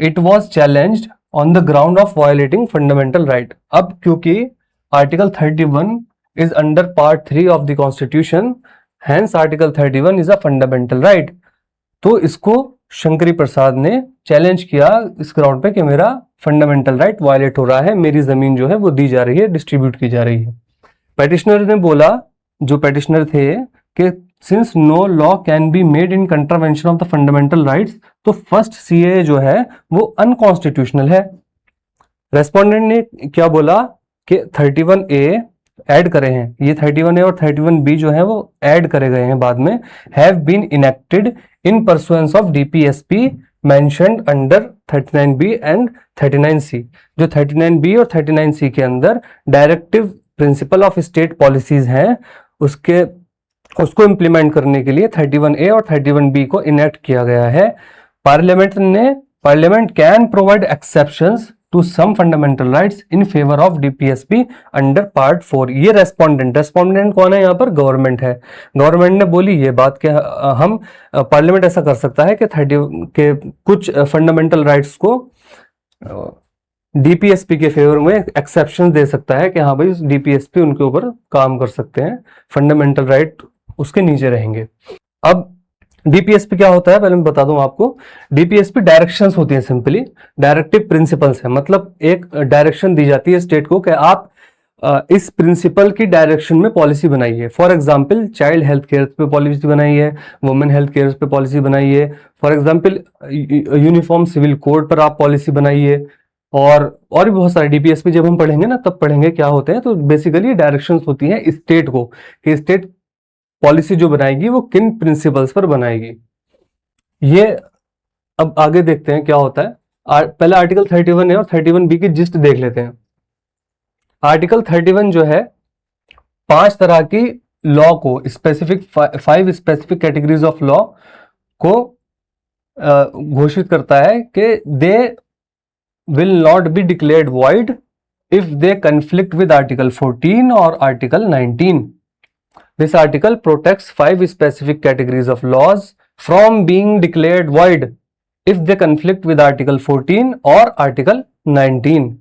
it was challenged on the ground of violating fundamental right. अब क्योंकि article 31 is under part 3 of the constitution, hence article 31 is a fundamental right. तो इसको शंकरी प्रसाद ने challenge किया इस ग्राउंड पे कि मेरा फंडामेंटल राइट वायलेट हो रहा है, मेरी जमीन जो है वो दी जा रही है, डिस्ट्रीब्यूट की जा रही है। पेटिशनर ने बोला, जो पेटिशनर थे, कि since no law can be made in contravention of the fundamental rights, तो फर्स्ट सीएए जो है वो अनकॉन्स्टिट्यूशनल है। रेस्पोंडेंट ने क्या बोला कि 31A ऐड करे हैं, ये 31A और 31B जो है वो ऐड करे गए हैं बाद में, have been enacted in pursuance of DPSP mentioned under 39B and 39C। जो 39B और 39C के अंदर directive principle of state policies हैं, उसको इंप्लीमेंट करने के लिए 31A और 31B को इनेक्ट किया गया है। Parliament can provide exceptions to some fundamental rights in favour of DPSP under part 4। ये रेस्पोंडेंट कौन है यहाँ पर? गवर्नमेंट है। गवर्नमेंट ने बोली ये बात कि हम पार्लियामेंट ऐसा कर सकता है कि 30 के कुछ फंडामेंटल राइट्स को डीपीएसपी के फेवर में एक्सेप्शन दे सकता है कि हाँ भाई डीपीएसपी उनके ऊपर काम कर सकते हैं, फंडामेंटल राइट उसके नीचे रहेंगे। अब डीपीएसपी क्या होता है पहले मैं बता दूं आपको। डीपीएसपी डायरेक्शंस होती हैं, सिंपली डायरेक्टिव प्रिंसिपल्स है, मतलब एक डायरेक्शन दी जाती है स्टेट को कि आप इस प्रिंसिपल की डायरेक्शन में पॉलिसी बनाइए। For example child health care पे पॉलिसी बनाई है, वुमेन हेल्थ केयर पे पॉलिसी बनाई है, for example uniform civil code पर आप पॉलिसी बनाइए, और भी बहुत सारे डीपीएसपी जब हम पढ़ेंगे ना तब पढ़ेंगे क्या होते हैं। तो बेसिकली डायरेक्शंस होती हैं स्टेट को कि स्टेट पॉलिसी जो बनाएगी वो किन प्रिंसिपल्स पर बनाएगी। ये अब आगे देखते हैं क्या होता है। पहले आर्टिकल 31 है और 31B की जिस्ट देख लेते हैं। आर्टिकल 31 जो है 5 तरह की लॉ को specific 5 specific categories of law को घोषित करता है कि दे will not be declared void if they conflict with Article 14 or Article 19. This article protects 5 specific categories of laws from being declared void if they conflict with Article 14 or Article 19.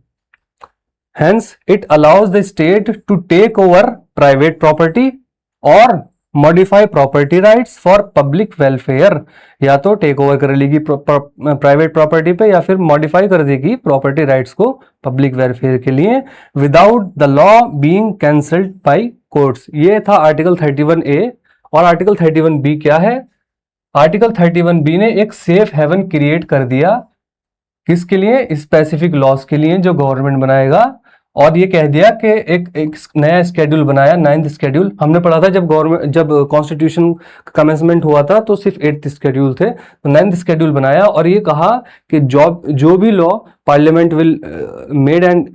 Hence, it allows the state to take over private property or modify property rights for public welfare. या तो take over कर लेगी private property पे, या फिर modify कर देगी property rights को पब्लिक वेलफेयर के लिए, without the law being cancelled by courts. ये था आर्टिकल 31A। और आर्टिकल 31B क्या है? आर्टिकल 31B ने एक सेफ हेवन क्रिएट कर दिया, किसके लिए? स्पेसिफिक लॉस के लिए जो गवर्नमेंट बनाएगा। और ये कह दिया कि एक नया स्केड्यूल बनाया, 9th स्केड्यूल। हमने पढ़ा था जब कॉन्स्टिट्यूशन कमेंसमेंट हुआ था तो सिर्फ 8th स्केड्यूल थे, तो 9th स्केड्यूल बनाया और ये कहा कि जो भी law parliament will made and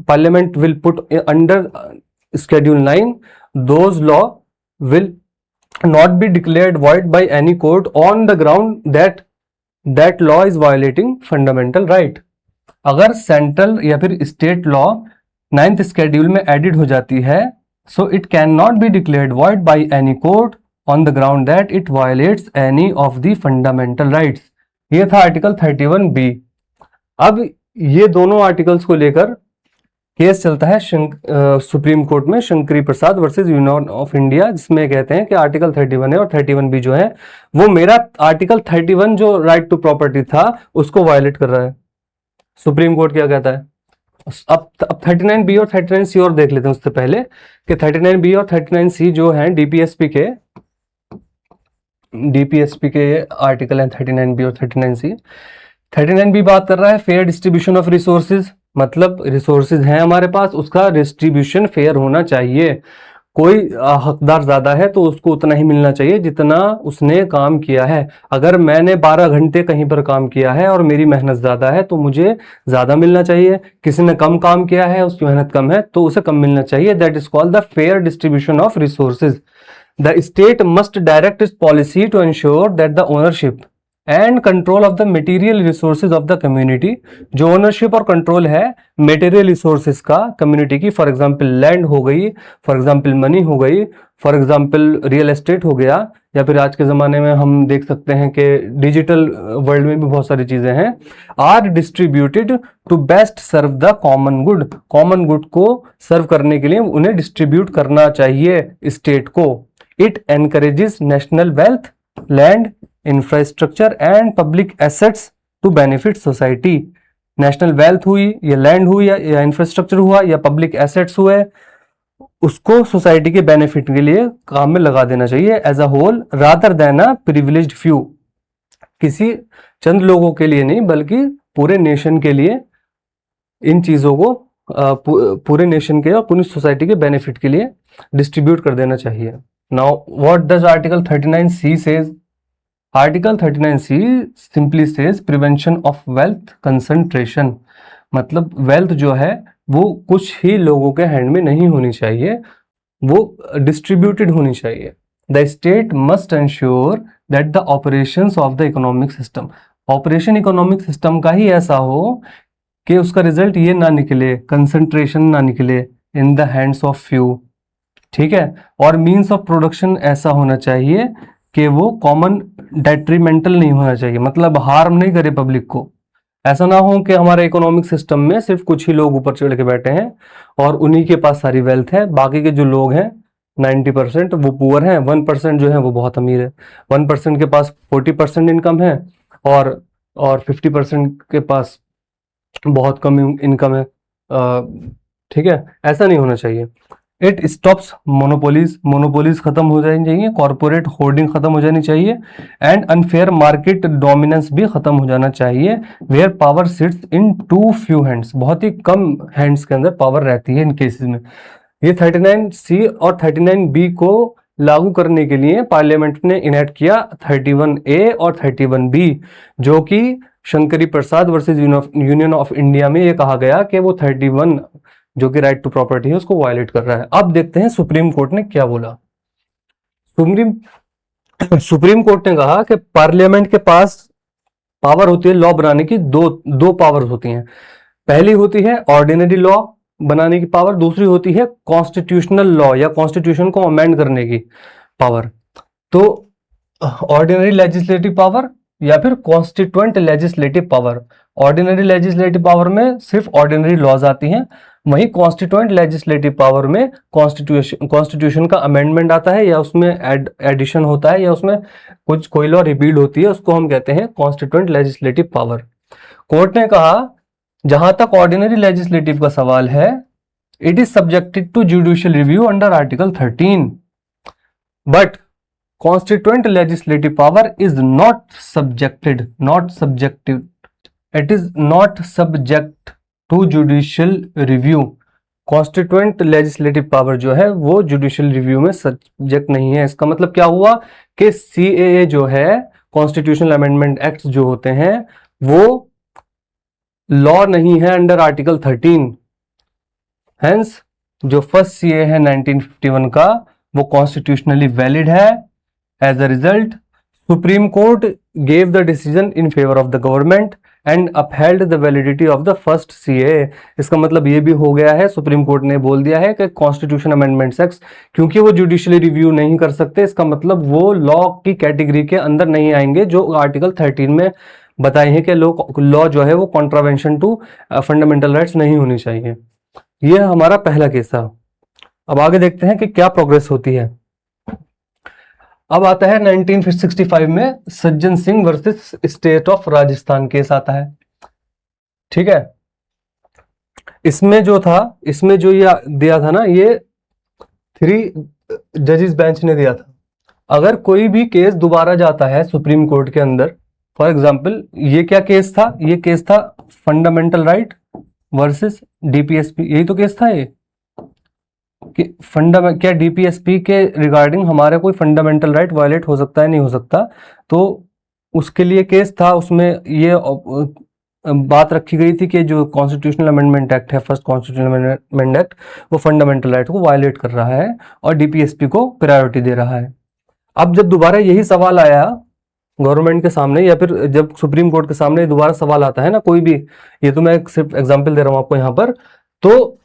parliament will put under schedule 9, those law will not be declared void by any court on the ground that law is violating fundamental right। अगर central या फिर स्टेट लॉ 9th स्केड्यूल में added हो जाती है, so it can not be declared void by any court on the ground that it violets any of the fundamental rights. ये था article 31B। अब ये दोनों आर्टिकल्स को लेकर केस चलता है सुप्रीम कोर्ट में, Shankari Prasad versus union of India, जिसमें कहते हैं कि आर्टिकल 31 है और 31B जो है वो मेरा आर्टिकल 31 जो राइट टू प्रॉपर्टी था उसको वायलेट कर रहा है। सुप्रीम कोर्ट क्या कहता है? अब 39B और 39C और देख लेते हैं उससे पहले कि 39B और 39C जो हैं डीपीएसपी के आर्टिकल हैं 39B और 39C। 39B बात कर रहा है फेयर डिस्ट्रीब्यूशन ऑफ रिसोर्सेज, मतलब रिसोर्सेज हैं हमारे पास, उसका डिस्ट्रीब्यूशन फेयर होना चाहिए। कोई हकदार ज्यादा है तो उसको उतना ही मिलना चाहिए जितना उसने काम किया है। अगर मैंने 12 घंटे कहीं पर काम किया है और मेरी मेहनत ज्यादा है तो मुझे ज्यादा मिलना चाहिए। किसी ने कम काम किया है, उसकी मेहनत कम है तो उसे कम मिलना चाहिए। That is called the fair distribution of resources. The state must direct its policy to ensure that the ownership and control of the material resources of the community, जो ओनरशिप और कंट्रोल है मटेरियल रिसोर्सेज का community की, for example land हो गई, for example money हो गई, for example real estate हो गया, या फिर आज के ज़माने में हम देख सकते हैं कि डिजिटल वर्ल्ड में भी बहुत सारी चीज़ें हैं, are distributed to best serve the common good, common good को सर्व करने के लिए उन्हें डिस्ट्रीब्यूट करना चाहिए स्टेट को। It encourages national wealth, land, infrastructure and public assets to benefit society. National wealth हुई या लैंड हुई या इंफ्रास्ट्रक्चर हुआ या पब्लिक एसेट्स हुए, उसको सोसाइटी के बेनिफिट के लिए काम में लगा देना चाहिए as a whole, rather than a privileged few, किसी चंद लोगों के लिए नहीं बल्कि पूरे नेशन के लिए इन चीज़ों को पूरे नेशन के और पूरी सोसाइटी के बेनिफिट के लिए डिस्ट्रीब्यूट कर देना चाहिए। Now what does article 39C says? Article 39C simply says prevention of wealth concentration, मतलब वेल्थ जो है वो कुछ ही लोगों के हैंड में नहीं होनी चाहिए, वो डिस्ट्रीब्यूटेड होनी चाहिए। The state must ensure that the operations of the economic system, operation economic system का ही ऐसा हो कि उसका रिजल्ट ये ना निकले, कंसंट्रेशन ना निकले in the hands of few, ठीक है। और मीन्स ऑफ प्रोडक्शन ऐसा होना चाहिए कि वो कॉमन डेट्रीमेंटल नहीं होना चाहिए, मतलब हार्म नहीं करे पब्लिक को। ऐसा ना हो कि हमारे इकोनॉमिक सिस्टम में सिर्फ कुछ ही लोग ऊपर चढ़ के बैठे हैं और उन्हीं के पास सारी वेल्थ है, बाकी के जो लोग हैं 90% वो पुअर हैं, 1% जो है वो बहुत अमीर है। 1% के पास 40% इनकम है और 50% के पास बहुत कम इनकम है, ठीक है। ऐसा नहीं होना चाहिए। इट स्टॉप्स मोनोपोलीज, मोनोपोलीज खत्म हो जानी चाहिए, कॉर्पोरेट होर्डिंग खत्म हो जानी चाहिए एंड अनफेयर मार्केट डोमिनेंस भी खत्म हो जाना चाहिए। Where power sits in too few hands, बहुत ही कम हैंड्स के अंदर पावर रहती है इन केसेस में। ये 39C और 39B को लागू करने के लिए पार्लियामेंट ने इनेक्ट किया 31A और 31B, जो कि Shankari Prasad versus union of India में ये कहा गया कि वो 31 जो कि राइट टू प्रॉपर्टी है उसको वायलेट कर रहा है। अब देखते हैं सुप्रीम कोर्ट ने क्या बोला। सुप्रीम कोर्ट ने कहा कि पार्लियामेंट के पास पावर होती है लॉ बनाने की, दो पावर्स होती हैं। पहली होती है ऑर्डिनरी लॉ बनाने की पावर, दूसरी होती है कॉन्स्टिट्यूशनल लॉ या कॉन्स्टिट्यूशन को अमेंड करने की पावर। तो ऑर्डिनरी लेजिस्लेटिव पावर या फिर constituent legislative power. Ordinary legislative power में सिर्फ ऑर्डिनरी लॉज आती हैं, वहीं कॉन्स्टिट्यूएंट लेजिस्लेटिव पावर में कॉन्स्टिट्यूशन का अमेंडमेंट आता है या उसमें एडिशन होता है या उसमें कुछ कोई लॉ रिपील होती है, उसको हम कहते हैं कॉन्स्टिट्यूएंट लेजिस्लेटिव पावर। कोर्ट ने कहा जहां तक ऑर्डिनरी लेजिस्लेटिव का सवाल है, it is subjected to judicial review under article 13, but constituent legislative power is not subject to judicial review। Constituent legislative power जो है वो जुडिशियल रिव्यू में सब्जेक्ट नहीं है। इसका मतलब क्या हुआ कि CAA जो है, कॉन्स्टिट्यूशनल अमेंडमेंट एक्ट जो होते हैं वो लॉ नहीं है अंडर आर्टिकल 13। हेंस जो फर्स्ट CAA है 1951 का वो कॉन्स्टिट्यूशनली वैलिड है। As a result, Supreme Court gave the decision in favor of the government and upheld the validity of the first CAA। इसका मतलब ये भी हो गया है, सुप्रीम कोर्ट ने बोल दिया है कि कॉन्स्टिट्यूशन अमेंडमेंट्स एक्ट क्योंकि वो जुडिशियली रिव्यू नहीं कर सकते, इसका मतलब वो लॉ की कैटेगरी के अंदर नहीं आएंगे जो आर्टिकल 13 में बताए हैं कि लॉ जो है वो कॉन्ट्रावेंशन टू फंडामेंटल राइट्स नहीं होनी चाहिए। ये हमारा पहला केस था। अब आगे देखते हैं कि क्या प्रोग्रेस होती है। अब आता है 1965 में सज्जन Singh versus state of Rajasthan case आता है, ठीक है। इसमें जो ये दिया था ना, ये 3 जजेस बेंच ने दिया था। अगर कोई भी केस दोबारा जाता है सुप्रीम कोर्ट के अंदर, फॉर एग्जांपल ये क्या केस था, ये केस था फंडामेंटल राइट वर्सेस DPSP, यही तो केस था ये कि क्या DPSP के रिगार्डिंग हमारा कोई फंडामेंटल राइट वायलेट हो सकता है, नहीं हो सकता। तो उसके लिए केस था, उसमें ये बात रखी गई थी कि जो कॉन्स्टिट्यूशनल अमेंडमेंट एक्ट है, फर्स्ट कॉन्स्टिट्यूशनल अमेंडमेंट एक्ट, वो फंडामेंटल राइट को वायलेट कर रहा है और डीपीएसपी को प्रायोरिटी दे रहा है। अब जब दोबारा यही सवाल आया गवर्नमेंट के सामने, या फिर जब सुप्रीम कोर्ट के सामने दोबारा सवाल आता है ना कोई भी, ये तो मैं सिर्फ एग्जांपल दे रहा हूं आपको यहाँ पर, तो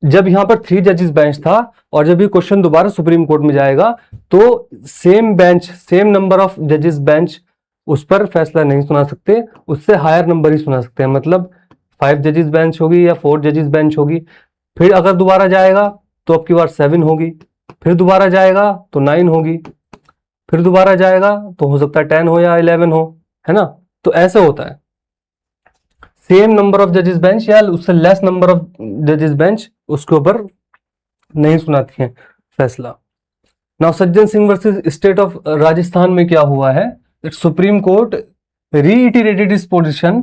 जब यहाँ पर 3 जजेस बेंच था और जब ये क्वेश्चन दोबारा सुप्रीम कोर्ट में जाएगा तो same bench, same number of जजेस बेंच उस पर फैसला नहीं सुना सकते, उससे हायर नंबर ही सुना सकते हैं। मतलब 5 जजेस बेंच होगी या 4 जजेस बेंच होगी, फिर अगर दोबारा जाएगा तो अब की बार 7 होगी, फिर दोबारा जाएगा तो 9 होगी, फिर दोबारा जाएगा तो हो सकता है 10 हो या 11 हो, है ना। तो ऐसे होता है, सेम नंबर ऑफ जजेस बेंच या उससे लेस नंबर ऑफ जजेस बेंच उसके ऊपर नहीं सुनाती हैं फैसला। Now Sajjan Singh versus state of Rajasthan में क्या हुआ है, सुप्रीम कोर्ट रीइटरेटेड इस पोजीशन,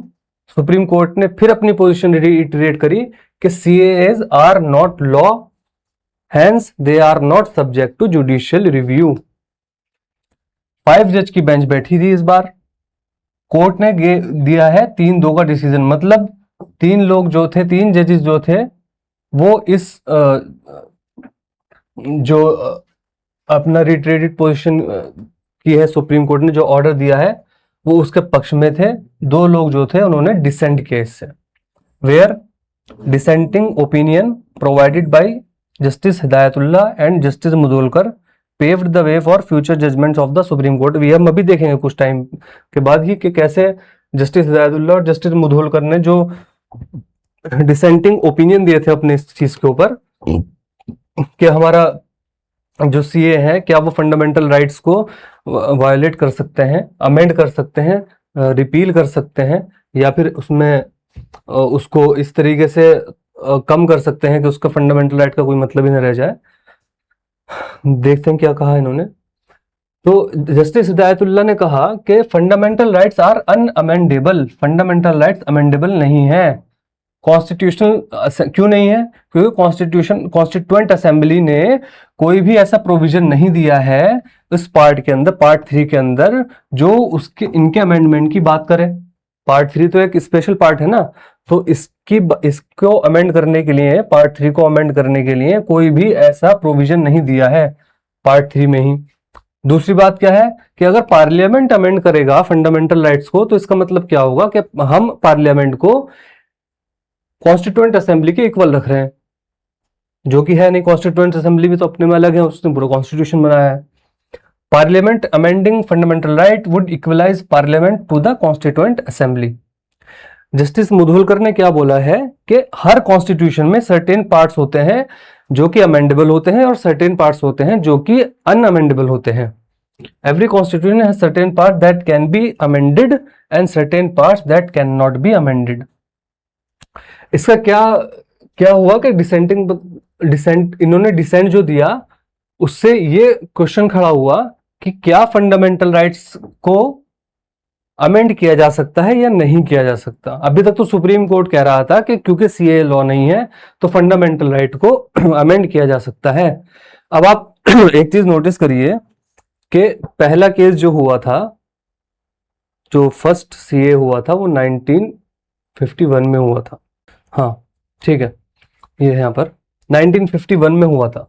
सुप्रीम कोर्ट ने फिर अपनी पोजीशन रीइटरेट करी कि CAs are not law, hence they are not subject to judicial review. 5 जज की बेंच बैठी थी इस बार, कोर्ट ने दिया है 3-2 का डिसीजन, मतलब 3 लोग जो थे, 3 जजेस जो थे वो इस जो अपना रिट्रेटेड पोजीशन की है सुप्रीम कोर्ट ने जो ऑर्डर दिया है वो उसके पक्ष में थे। 2 लोग जो थे उन्होंने डिसेंट किया इससे, where dissenting opinion provided by justice Hidayatullah and justice Mudholkar paved the way for future judgments of the supreme court. ये हम अभी देखेंगे कुछ टाइम के बाद ही कि कैसे जस्टिस हिदायतुल्लाह और जस्टिस मुदोलकर ने जो डिसेंटिंग ओपिनियन दिए थे अपने इस चीज के ऊपर कि हमारा जो सीए है क्या वो फंडामेंटल राइट्स को वायलेट कर सकते हैं, अमेंड कर सकते हैं, रिपील कर सकते हैं, या फिर उसमें उसको इस तरीके से कम कर सकते हैं कि उसका फंडामेंटल राइट का कोई मतलब ही न रह जाए। देखते हैं क्या कहा इन्होंने। तो जस्टिस हिदायतुल्लाह ने कहा कि fundamental rights are unamendable, fundamental rights amendable नहीं है। कॉन्स्टिट्यूशनल क्यों नहीं है? क्योंकि कॉन्स्टिट्यूएंट असेंबली ने कोई भी ऐसा प्रोविजन नहीं दिया है इस पार्ट के अंदर, पार्ट 3 के अंदर, जो उसके इनके अमेंडमेंट की बात करे। पार्ट 3 तो एक स्पेशल पार्ट है ना, तो इसको अमेंड करने के लिए, पार्ट 3 को अमेंड करने के लिए कोई भी ऐसा प्रोविजन नहीं दिया है पार्ट 3 में ही। दूसरी बात क्या है कि अगर पार्लियामेंट अमेंड करेगा फंडामेंटल राइट्स को तो इसका मतलब क्या होगा कि हम पार्लियामेंट को कॉन्स्टिट्यूएंट असेंबली के इक्वल रख रहे हैं, जो कि है नहीं। कॉन्स्टिट्यूएंट असेंबली भी तो अपने में अलग है, उसने पूरा कॉन्स्टिट्यूशन बनाया है। Parliament amending fundamental right would equalize parliament to the constituent assembly. Justice Mudholkar ने क्या बोला है कि हर कॉन्स्टिट्यूशन में सर्टेन पार्ट्स होते हैं जो कि अमेंडेबल होते हैं और सर्टेन पार्ट्स होते हैं जो कि अनअमेंडेबल होते हैं। Every constitution has certain part that can be amended and certain parts that can not be amended. इसका क्या हुआ कि डिसेंट इन्होंने डिसेंट जो दिया उससे ये क्वेश्चन खड़ा हुआ कि क्या फंडामेंटल राइट्स को अमेंड किया जा सकता है या नहीं किया जा सकता। अभी तक तो सुप्रीम कोर्ट कह रहा था कि क्योंकि सीए लॉ नहीं है तो फंडामेंटल राइट को अमेंड किया जा सकता है। अब आप एक चीज नोटिस करिए कि पहला केस जो हुआ था, जो फर्स्ट सीए हुआ था, वो 1951 में हुआ था। हाँ ठीक है, ये है यहाँ पर 1951 में हुआ था।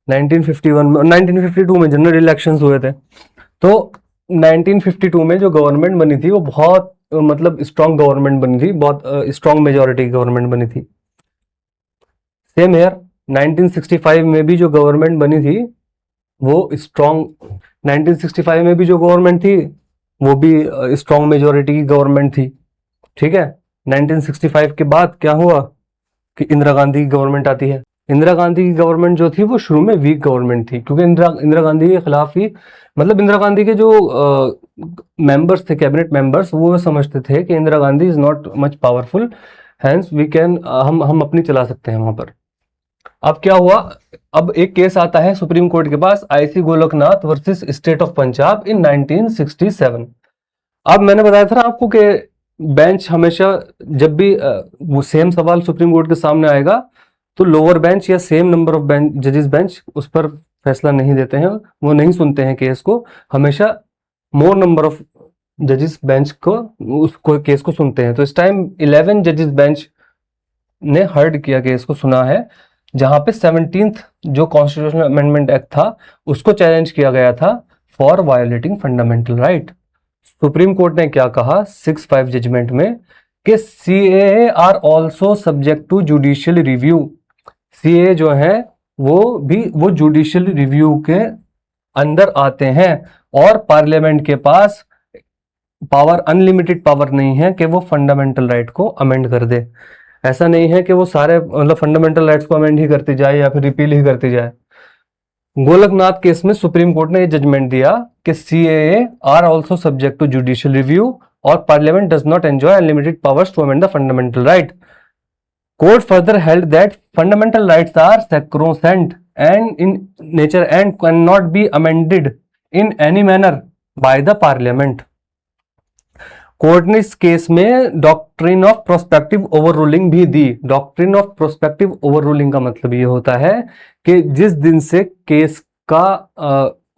1951 में, 1952 में जनरल इलेक्शंस हुए थे। तो 1952 में जो गवर्नमेंट बनी थी वो बहुत मतलब स्ट्रांग गवर्नमेंट बनी थी, बहुत स्ट्रांग मेजॉरिटी की गवर्नमेंट बनी थी। सेम ईयर 1965 में भी जो गवर्नमेंट बनी थी वो स्ट्रांग, 1965 में भी जो गवर्नमेंट थी वो भी स्ट्रांग मेजॉरिटी की गवर्नमेंट थी। ठीक है, 1965 के बाद क्या हुआ कि इंदिरा गांधी की गवर्नमेंट आती है। इंदिरा गांधी की गवर्नमेंट जो थी वो शुरू में वीक गवर्नमेंट थी, क्योंकि इंदिरा गांधी के खिलाफ ही, मतलब इंदिरा गांधी के जो मेंबर्स थे, कैबिनेट मेंबर्स, वो समझते थे कि Indira Gandhi is not much powerful, hence we can, हम अपनी चला सकते हैं वहां पर। अब क्या हुआ, अब एक केस आता है सुप्रीम कोर्ट के पास, IC Golaknath versus state of Punjab in 1967। अब मैंने बताया था ना आपको कि बेंच हमेशा जब भी वो सेम सवाल सुप्रीम कोर्ट के सामने आएगा तो लोअर बेंच या सेम नंबर ऑफ जजेस बेंच उस पर फैसला नहीं देते हैं, वो नहीं सुनते हैं केस को। हमेशा मोर नंबर ऑफ जजेस बेंच को उस केस को सुनते हैं। तो इस टाइम 11 जजेस बेंच ने हर्ड किया केस को, सुना है, जहां पे 17th जो कॉन्स्टिट्यूशनल अमेंडमेंट एक्ट था उसको चैलेंज किया गया था for violating fundamental right. Supreme court ने क्या कहा 6-5 जजमेंट में कि CAA are also subject to judicial review. CAs जो है वो जुडिशियल रिव्यू के अंदर आते हैं और पार्लियामेंट के पास पावर, अनलिमिटेड पावर नहीं है कि वो फंडामेंटल राइट को अमेंड कर दे। ऐसा नहीं है कि वो सारे मतलब फंडामेंटल राइट्स को अमेंड ही करती जाए या फिर रिपील ही करती जाए। गोलकनाथ केस में सुप्रीम कोर्ट ने ये जजमेंट दिया कि CAA are also subject to judicial review और parliament does not enjoy unlimited powers to amend the fundamental right. Court further held that fundamental rights are sacrosanct and in nature and cannot be amended in any manner by the parliament। Court ने इस case में doctrine of prospective ओवररूलिंग भी दी। Doctrine of prospective ओवररूलिंग का मतलब ये होता है कि जिस दिन से केस का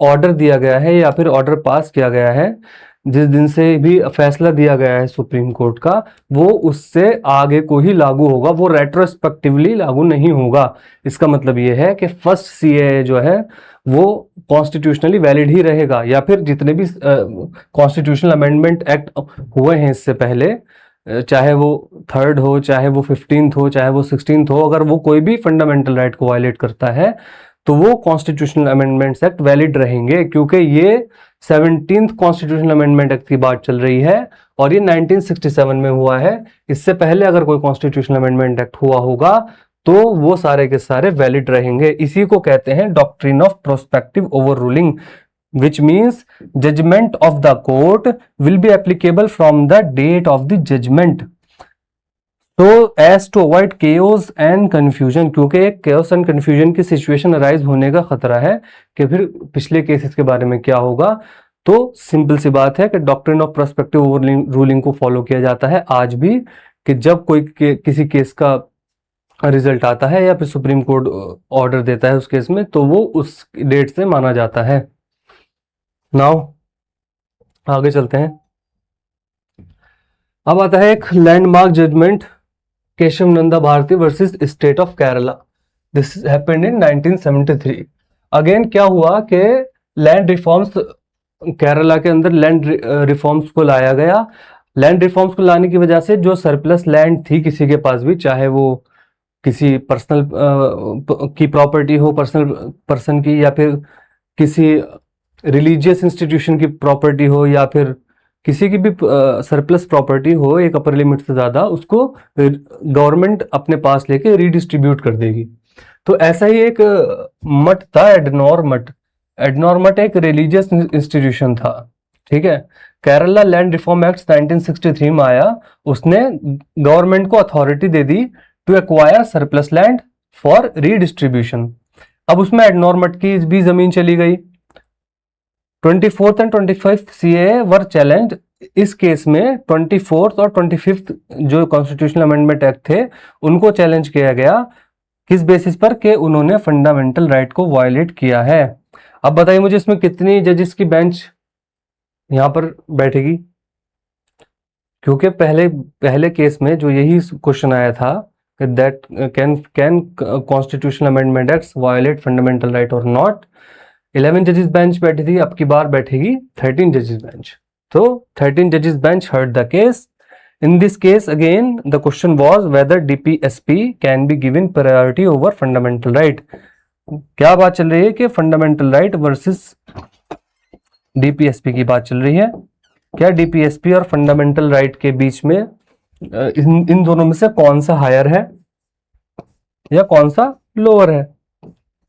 ऑर्डर दिया गया है या फिर ऑर्डर पास किया गया है, जिस दिन से भी फैसला दिया गया है सुप्रीम कोर्ट का, वो उससे आगे को ही लागू होगा, वो रेट्रोस्पेक्टिवली लागू नहीं होगा। इसका मतलब ये है कि फर्स्ट सीएए जो है वो कॉन्स्टिट्यूशनली वैलिड ही रहेगा, या फिर जितने भी कॉन्स्टिट्यूशनल अमेंडमेंट एक्ट हुए हैं इससे पहले, चाहे वो 3rd हो, चाहे वो 15th हो, चाहे वो 16th हो, अगर वो कोई भी फंडामेंटल राइट को वायलेट करता है तो वो कॉन्स्टिट्यूशनल अमेंडमेंट्स एक्ट वैलिड रहेंगे, क्योंकि ये 17th कॉन्स्टिट्यूशनल अमेंडमेंट एक्ट की बात चल रही है और ये 1967 में हुआ है। इससे पहले अगर कोई कॉन्स्टिट्यूशनल अमेंडमेंट एक्ट हुआ होगा तो वो सारे के सारे वैलिड रहेंगे। इसी को कहते हैं doctrine of prospective ओवररूलिंग, which means judgment of the court will be applicable from the date of the judgment, so as to avoid chaos and confusion। क्योंकि एक chaos and confusion की सिचुएशन अराइज होने का खतरा है कि फिर पिछले केसेस के बारे में क्या होगा। तो सिंपल सी बात है कि डॉक्ट्रिन ऑफ प्रोस्पेक्टिव ओवररूलिंग को फॉलो किया जाता है आज भी, कि जब कोई किसी केस का रिजल्ट आता है या फिर सुप्रीम कोर्ट ऑर्डर देता है उस केस में, तो वो उस डेट से माना जाता है। नाउ आगे चलते हैं। अब आता है एक landmark judgment, Kesavananda Bharati versus state of Kerala. This happened in 1973। Again क्या हुआ कि लैंड रिफॉर्म्स, केरला के अंदर लैंड रिफॉर्म्स को लाया गया। लैंड रिफॉर्म्स को लाने की वजह से जो सरप्लस लैंड थी किसी के पास भी, चाहे वो किसी पर्सनल की प्रॉपर्टी हो, पर्सन की, या फिर किसी रिलीजियस इंस्टीट्यूशन की प्रॉपर्टी हो, या फिर किसी की भी सरप्लस प्रॉपर्टी हो एक अपर लिमिट से ज़्यादा, उसको गवर्नमेंट अपने पास लेके रीडिस्ट्रीब्यूट कर देगी। तो ऐसा ही एक मठ था, एडनोर मठ। एडनोर मठ एक रिलीजियस इंस्टीट्यूशन था, ठीक है। केरला लैंड रिफॉर्म एक्ट 1963 में आया, उसने गवर्नमेंट को अथॉरिटी दे दी to acquire surplus land for redistribution. अब उसमें एडनोर मठ की भी जमीन चली गई। 24th and 25th CA were challenge. इस केस में 24th और 25th जो कॉन्स्टिट्यूशनल अमेंडमेंट एक्ट थे उनको चैलेंज किया गया, किस बेसिस पर कि उन्होंने फंडामेंटल राइट को वायलेट किया है। अब बताइए मुझे इसमें कितनी जजेस की बेंच यहां पर बैठेगी, क्योंकि पहले केस में जो यही क्वेश्चन आया था that can constitutional amendment acts violate fundamental right और नॉट। 11 जजेस बेंच बैठी थी, अब की बार बैठेगी 13 जजेस बेंच। तो 13 जजेस bench heard the case. In this case again the question was whether DPSP can be given priority over fundamental right। क्या बात चल रही है कि फंडामेंटल राइट वर्सेस DPSP की बात चल रही है। क्या DPSP और फंडामेंटल राइट के बीच में इन दोनों में से कौन सा हायर है या कौन सा लोअर है,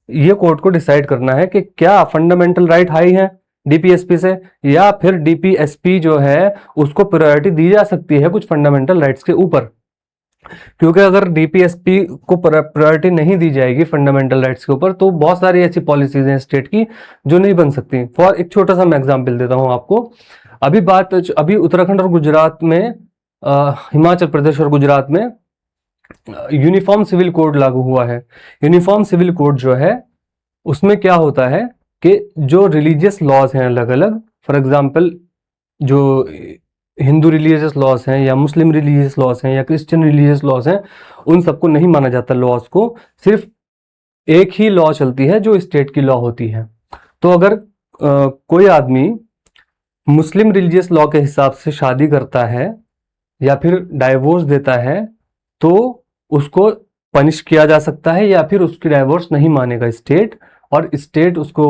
ये कोर्ट को डिसाइड करना है कि क्या फंडामेंटल राइट हाई है डीपीएसपी से, या फिर डीपीएसपी जो है उसको प्रायोरिटी दी जा सकती है कुछ फंडामेंटल राइट्स के ऊपर। क्योंकि अगर डीपीएसपी को प्रायोरिटी नहीं दी जाएगी फंडामेंटल राइट्स के ऊपर, तो बहुत सारी ऐसी पॉलिसीज हैं स्टेट की जो नहीं बन सकती। फॉर एक छोटा सा मैं एग्जांपल देता हूं आपको। अभी उत्तराखंड और गुजरात में, हिमाचल प्रदेश और गुजरात में यूनिफॉर्म सिविल कोड लागू हुआ है। यूनिफॉर्म सिविल कोड जो है उसमें क्या होता है कि जो रिलीजियस लॉज हैं अलग अलग, फॉर एग्जांपल जो हिंदू रिलीजियस लॉस हैं या मुस्लिम रिलीजियस लॉस हैं या क्रिश्चियन रिलीजियस लॉस हैं, उन सबको नहीं माना जाता लॉस को। सिर्फ एक ही लॉ चलती है जो स्टेट की लॉ होती है। तो अगर कोई आदमी मुस्लिम रिलीजियस लॉ के हिसाब से शादी करता है या फिर डाइवोर्स देता है तो उसको पनिश किया जा सकता है, या फिर उसकी डाइवोर्स नहीं मानेगा स्टेट, और स्टेट उसको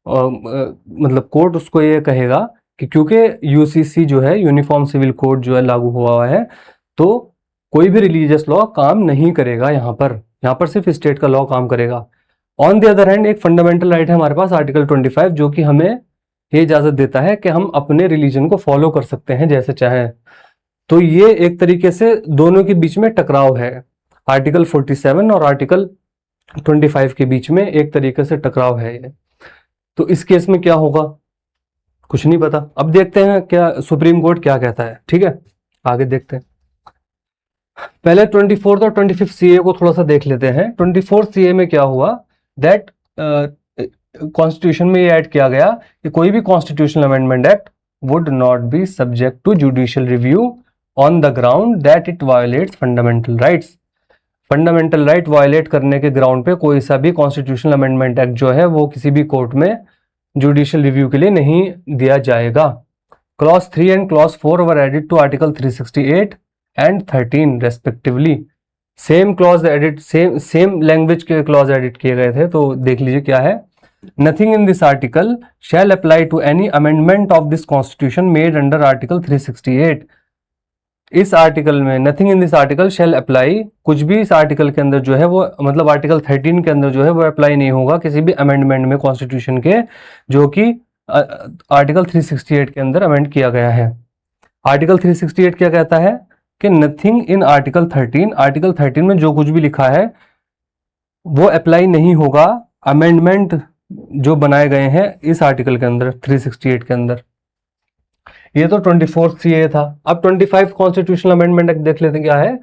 मतलब कोर्ट उसको ये कहेगा कि क्योंकि यूसीसी जो है, यूनिफॉर्म सिविल कोड जो है लागू हुआ है, तो कोई भी रिलीजियस लॉ काम नहीं करेगा यहाँ पर सिर्फ स्टेट का लॉ काम करेगा। ऑन द अदर हैंड एक फंडामेंटल राइट है हमारे पास आर्टिकल 25, जो कि हमें ये इजाजत देता है कि हम अपने रिलीजन को फॉलो कर सकते हैं जैसे चाहें। तो ये एक तरीके से दोनों के बीच में टकराव है, आर्टिकल 47 और आर्टिकल 25 के बीच में एक तरीके से टकराव है ये। तो इस केस में क्या होगा कुछ नहीं पता। अब देखते हैं क्या सुप्रीम कोर्ट क्या कहता है। ठीक है, आगे देखते हैं। पहले 24 और 25 सीए को थोड़ा सा देख लेते हैं। 24 सीए में क्या हुआ, दैट कॉन्स्टिट्यूशन में ये ऐड किया गया कि कोई भी constitutional amendment act would not be subject to judicial review on the ground that it violates fundamental rights. Fundamental right violate करने के ग्राउंड पे कोई सा भी कॉन्स्टिट्यूशनल अमेंडमेंट एक्ट जो है वो किसी भी कोर्ट में जुडिशियल रिव्यू के लिए नहीं दिया जाएगा। Clause 3 and clause 4 were added to article 368 and 13 respectively. Same clause added, same language के क्लॉज एडिट किए गए थे। तो देख लीजिए क्या है। Nothing in this article shall apply to any amendment of this constitution made under article 368। इस आर्टिकल में nothing in this article shall apply, कुछ भी इस आर्टिकल के अंदर जो है वो, मतलब आर्टिकल 13 के अंदर जो है वो अप्लाई नहीं होगा किसी भी अमेंडमेंट में कॉन्स्टिट्यूशन के, जो कि आर्टिकल 368 के अंदर अमेंड किया गया है। आर्टिकल 368 क्या कहता है कि नथिंग इन आर्टिकल 13, आर्टिकल 13 में जो कुछ भी लिखा है वो अप्लाई नहीं होगा अमेंडमेंट जो बनाए गए हैं इस आर्टिकल के अंदर 368 के अंदर। ये तो 24 सीए था। अब 25 कॉन्स्टिट्यूशनल अमेंडमेंट एक्ट देख लेते हैं क्या है।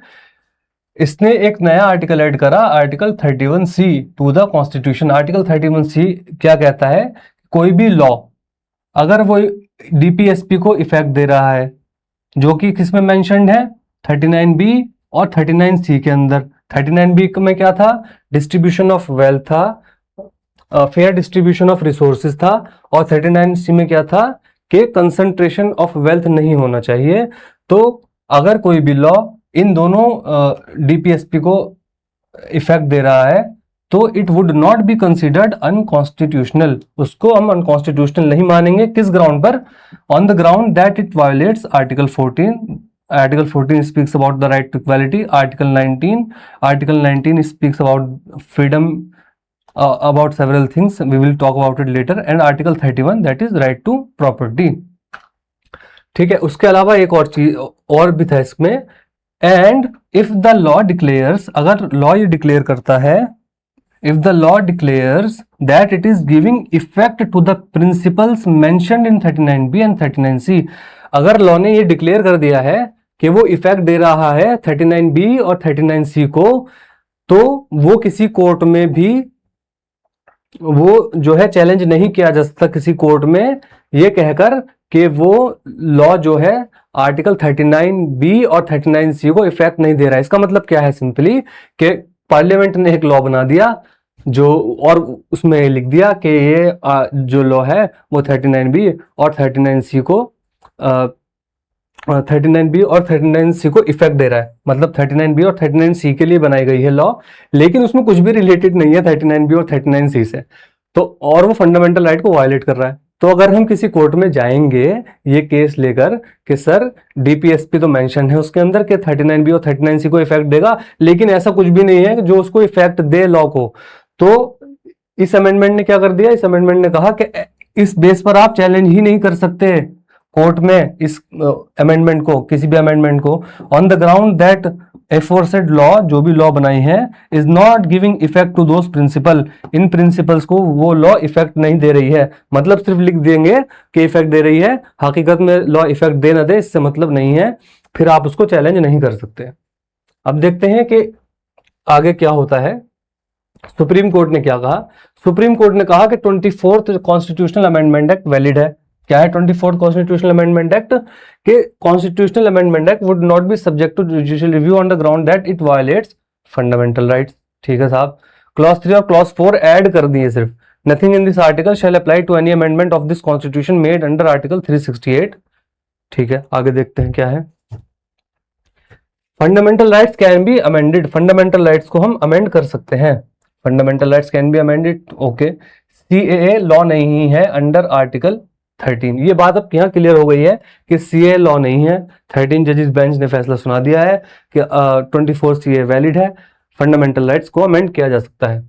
इसने एक नया आर्टिकल ऐड करा, article 31C to the constitution. Article 31C क्या कहता है, कोई भी लॉ अगर वो डीपीएसपी को इफेक्ट दे रहा है, जो कि किसमें मेंशन्ड है 39B और 39C के अंदर। 39B में क्या था, डिस्ट्रीब्यूशन ऑफ वेल्थ था, फेयर डिस्ट्रीब्यूशन ऑफ रिसोर्सेज था, और 39C में क्या था कि कंसंट्रेशन ऑफ वेल्थ नहीं होना चाहिए। तो अगर कोई भी लॉ इन दोनों डीपीएसपी को इफेक्ट दे रहा है तो it would not be considered unconstitutional, उसको हम अनकॉन्स्टिट्यूशनल नहीं मानेंगे। किस ग्राउंड पर, on the ground that it violates article 14। Article 14 speaks about the right to equality. Article 19 speaks about freedom about several things, we will talk about it later, and article 31 that is right to property। ठीक है, उसके अलावा एक और चीज और भी था इसमें, and if the law declares, अगर लॉ ये डिक्लेयर करता है, if the law declares that it is giving effect to the principles mentioned in 39B and 39C, अगर लॉ ने ये डिक्लेयर कर दिया है कि वो इफेक्ट दे रहा है 39B और 39C को, तो वो किसी कोर्ट में भी वो जो है चैलेंज नहीं किया जा सकता किसी कोर्ट में ये कहकर कि वो लॉ जो है आर्टिकल 39B और 39C को इफेक्ट नहीं दे रहा है। इसका मतलब क्या है, सिंपली कि पार्लियामेंट ने एक लॉ बना दिया जो, और उसमें लिख दिया कि ये जो लॉ है वो 39B और 39C को 39B और 39C को इफेक्ट दे रहा है। मतलब 39B और 39C के लिए बनाई गई है लॉ, लेकिन उसमें कुछ भी रिलेटेड नहीं है 39B और 39C से, तो और वो फंडामेंटल राइट को वायलेट कर रहा है। तो अगर हम किसी कोर्ट में जाएंगे ये केस लेकर कि सर डीपीएसपी तो मेंशन है उसके अंदर कि 39B और 39C को इफेक्ट देगा, लेकिन ऐसा कुछ भी नहीं है जो उसको इफेक्ट दे लॉ को, तो इस अमेंडमेंट ने क्या कर दिया, इस अमेंडमेंट ने कहा कि इस बेस पर आप चैलेंज ही नहीं कर सकते कोर्ट में इस अमेंडमेंट को, किसी भी अमेंडमेंट को, on the ground that aforesaid law, जो भी लॉ बनाई है, is not giving effect to those principle, इन प्रिंसिपल्स को वो लॉ इफेक्ट नहीं दे रही है। मतलब सिर्फ लिख देंगे कि इफेक्ट दे रही है, हकीकत में लॉ इफेक्ट दे ना दे इससे मतलब नहीं है, फिर आप उसको चैलेंज नहीं कर सकते। अब देखते हैं कि आगे क्या होता है। सुप्रीम कोर्ट ने क्या कहा, सुप्रीम कोर्ट ने कहा कि 24th constitutional amendment act valid है। क्या है 24th कॉन्स्टिट्यूशनल अमेंडमेंट एक्ट के constitutional amendment act would not be subject to judicial review on the ground that it violates fundamental rights. ठीक है साहब, क्लॉज 3 और क्लॉज 4 ऐड कर दिए सिर्फ। Nothing in this article shall apply to any amendment of this constitution made under article 368। ठीक है, आगे देखते हैं क्या है। Fundamental rights can be amended, fundamental rights को हम अमेंड कर सकते हैं। Fundamental rights can be amended, okay. CAs law नहीं है अंडर आर्टिकल 13। ये बात अब यहाँ क्लियर हो गई है कि सीए लॉ नहीं है। 13 जजेस बेंच ने फैसला सुना दिया है कि 24 सीए वैलिड है, फंडामेंटल राइट्स को अमेंड किया जा सकता है।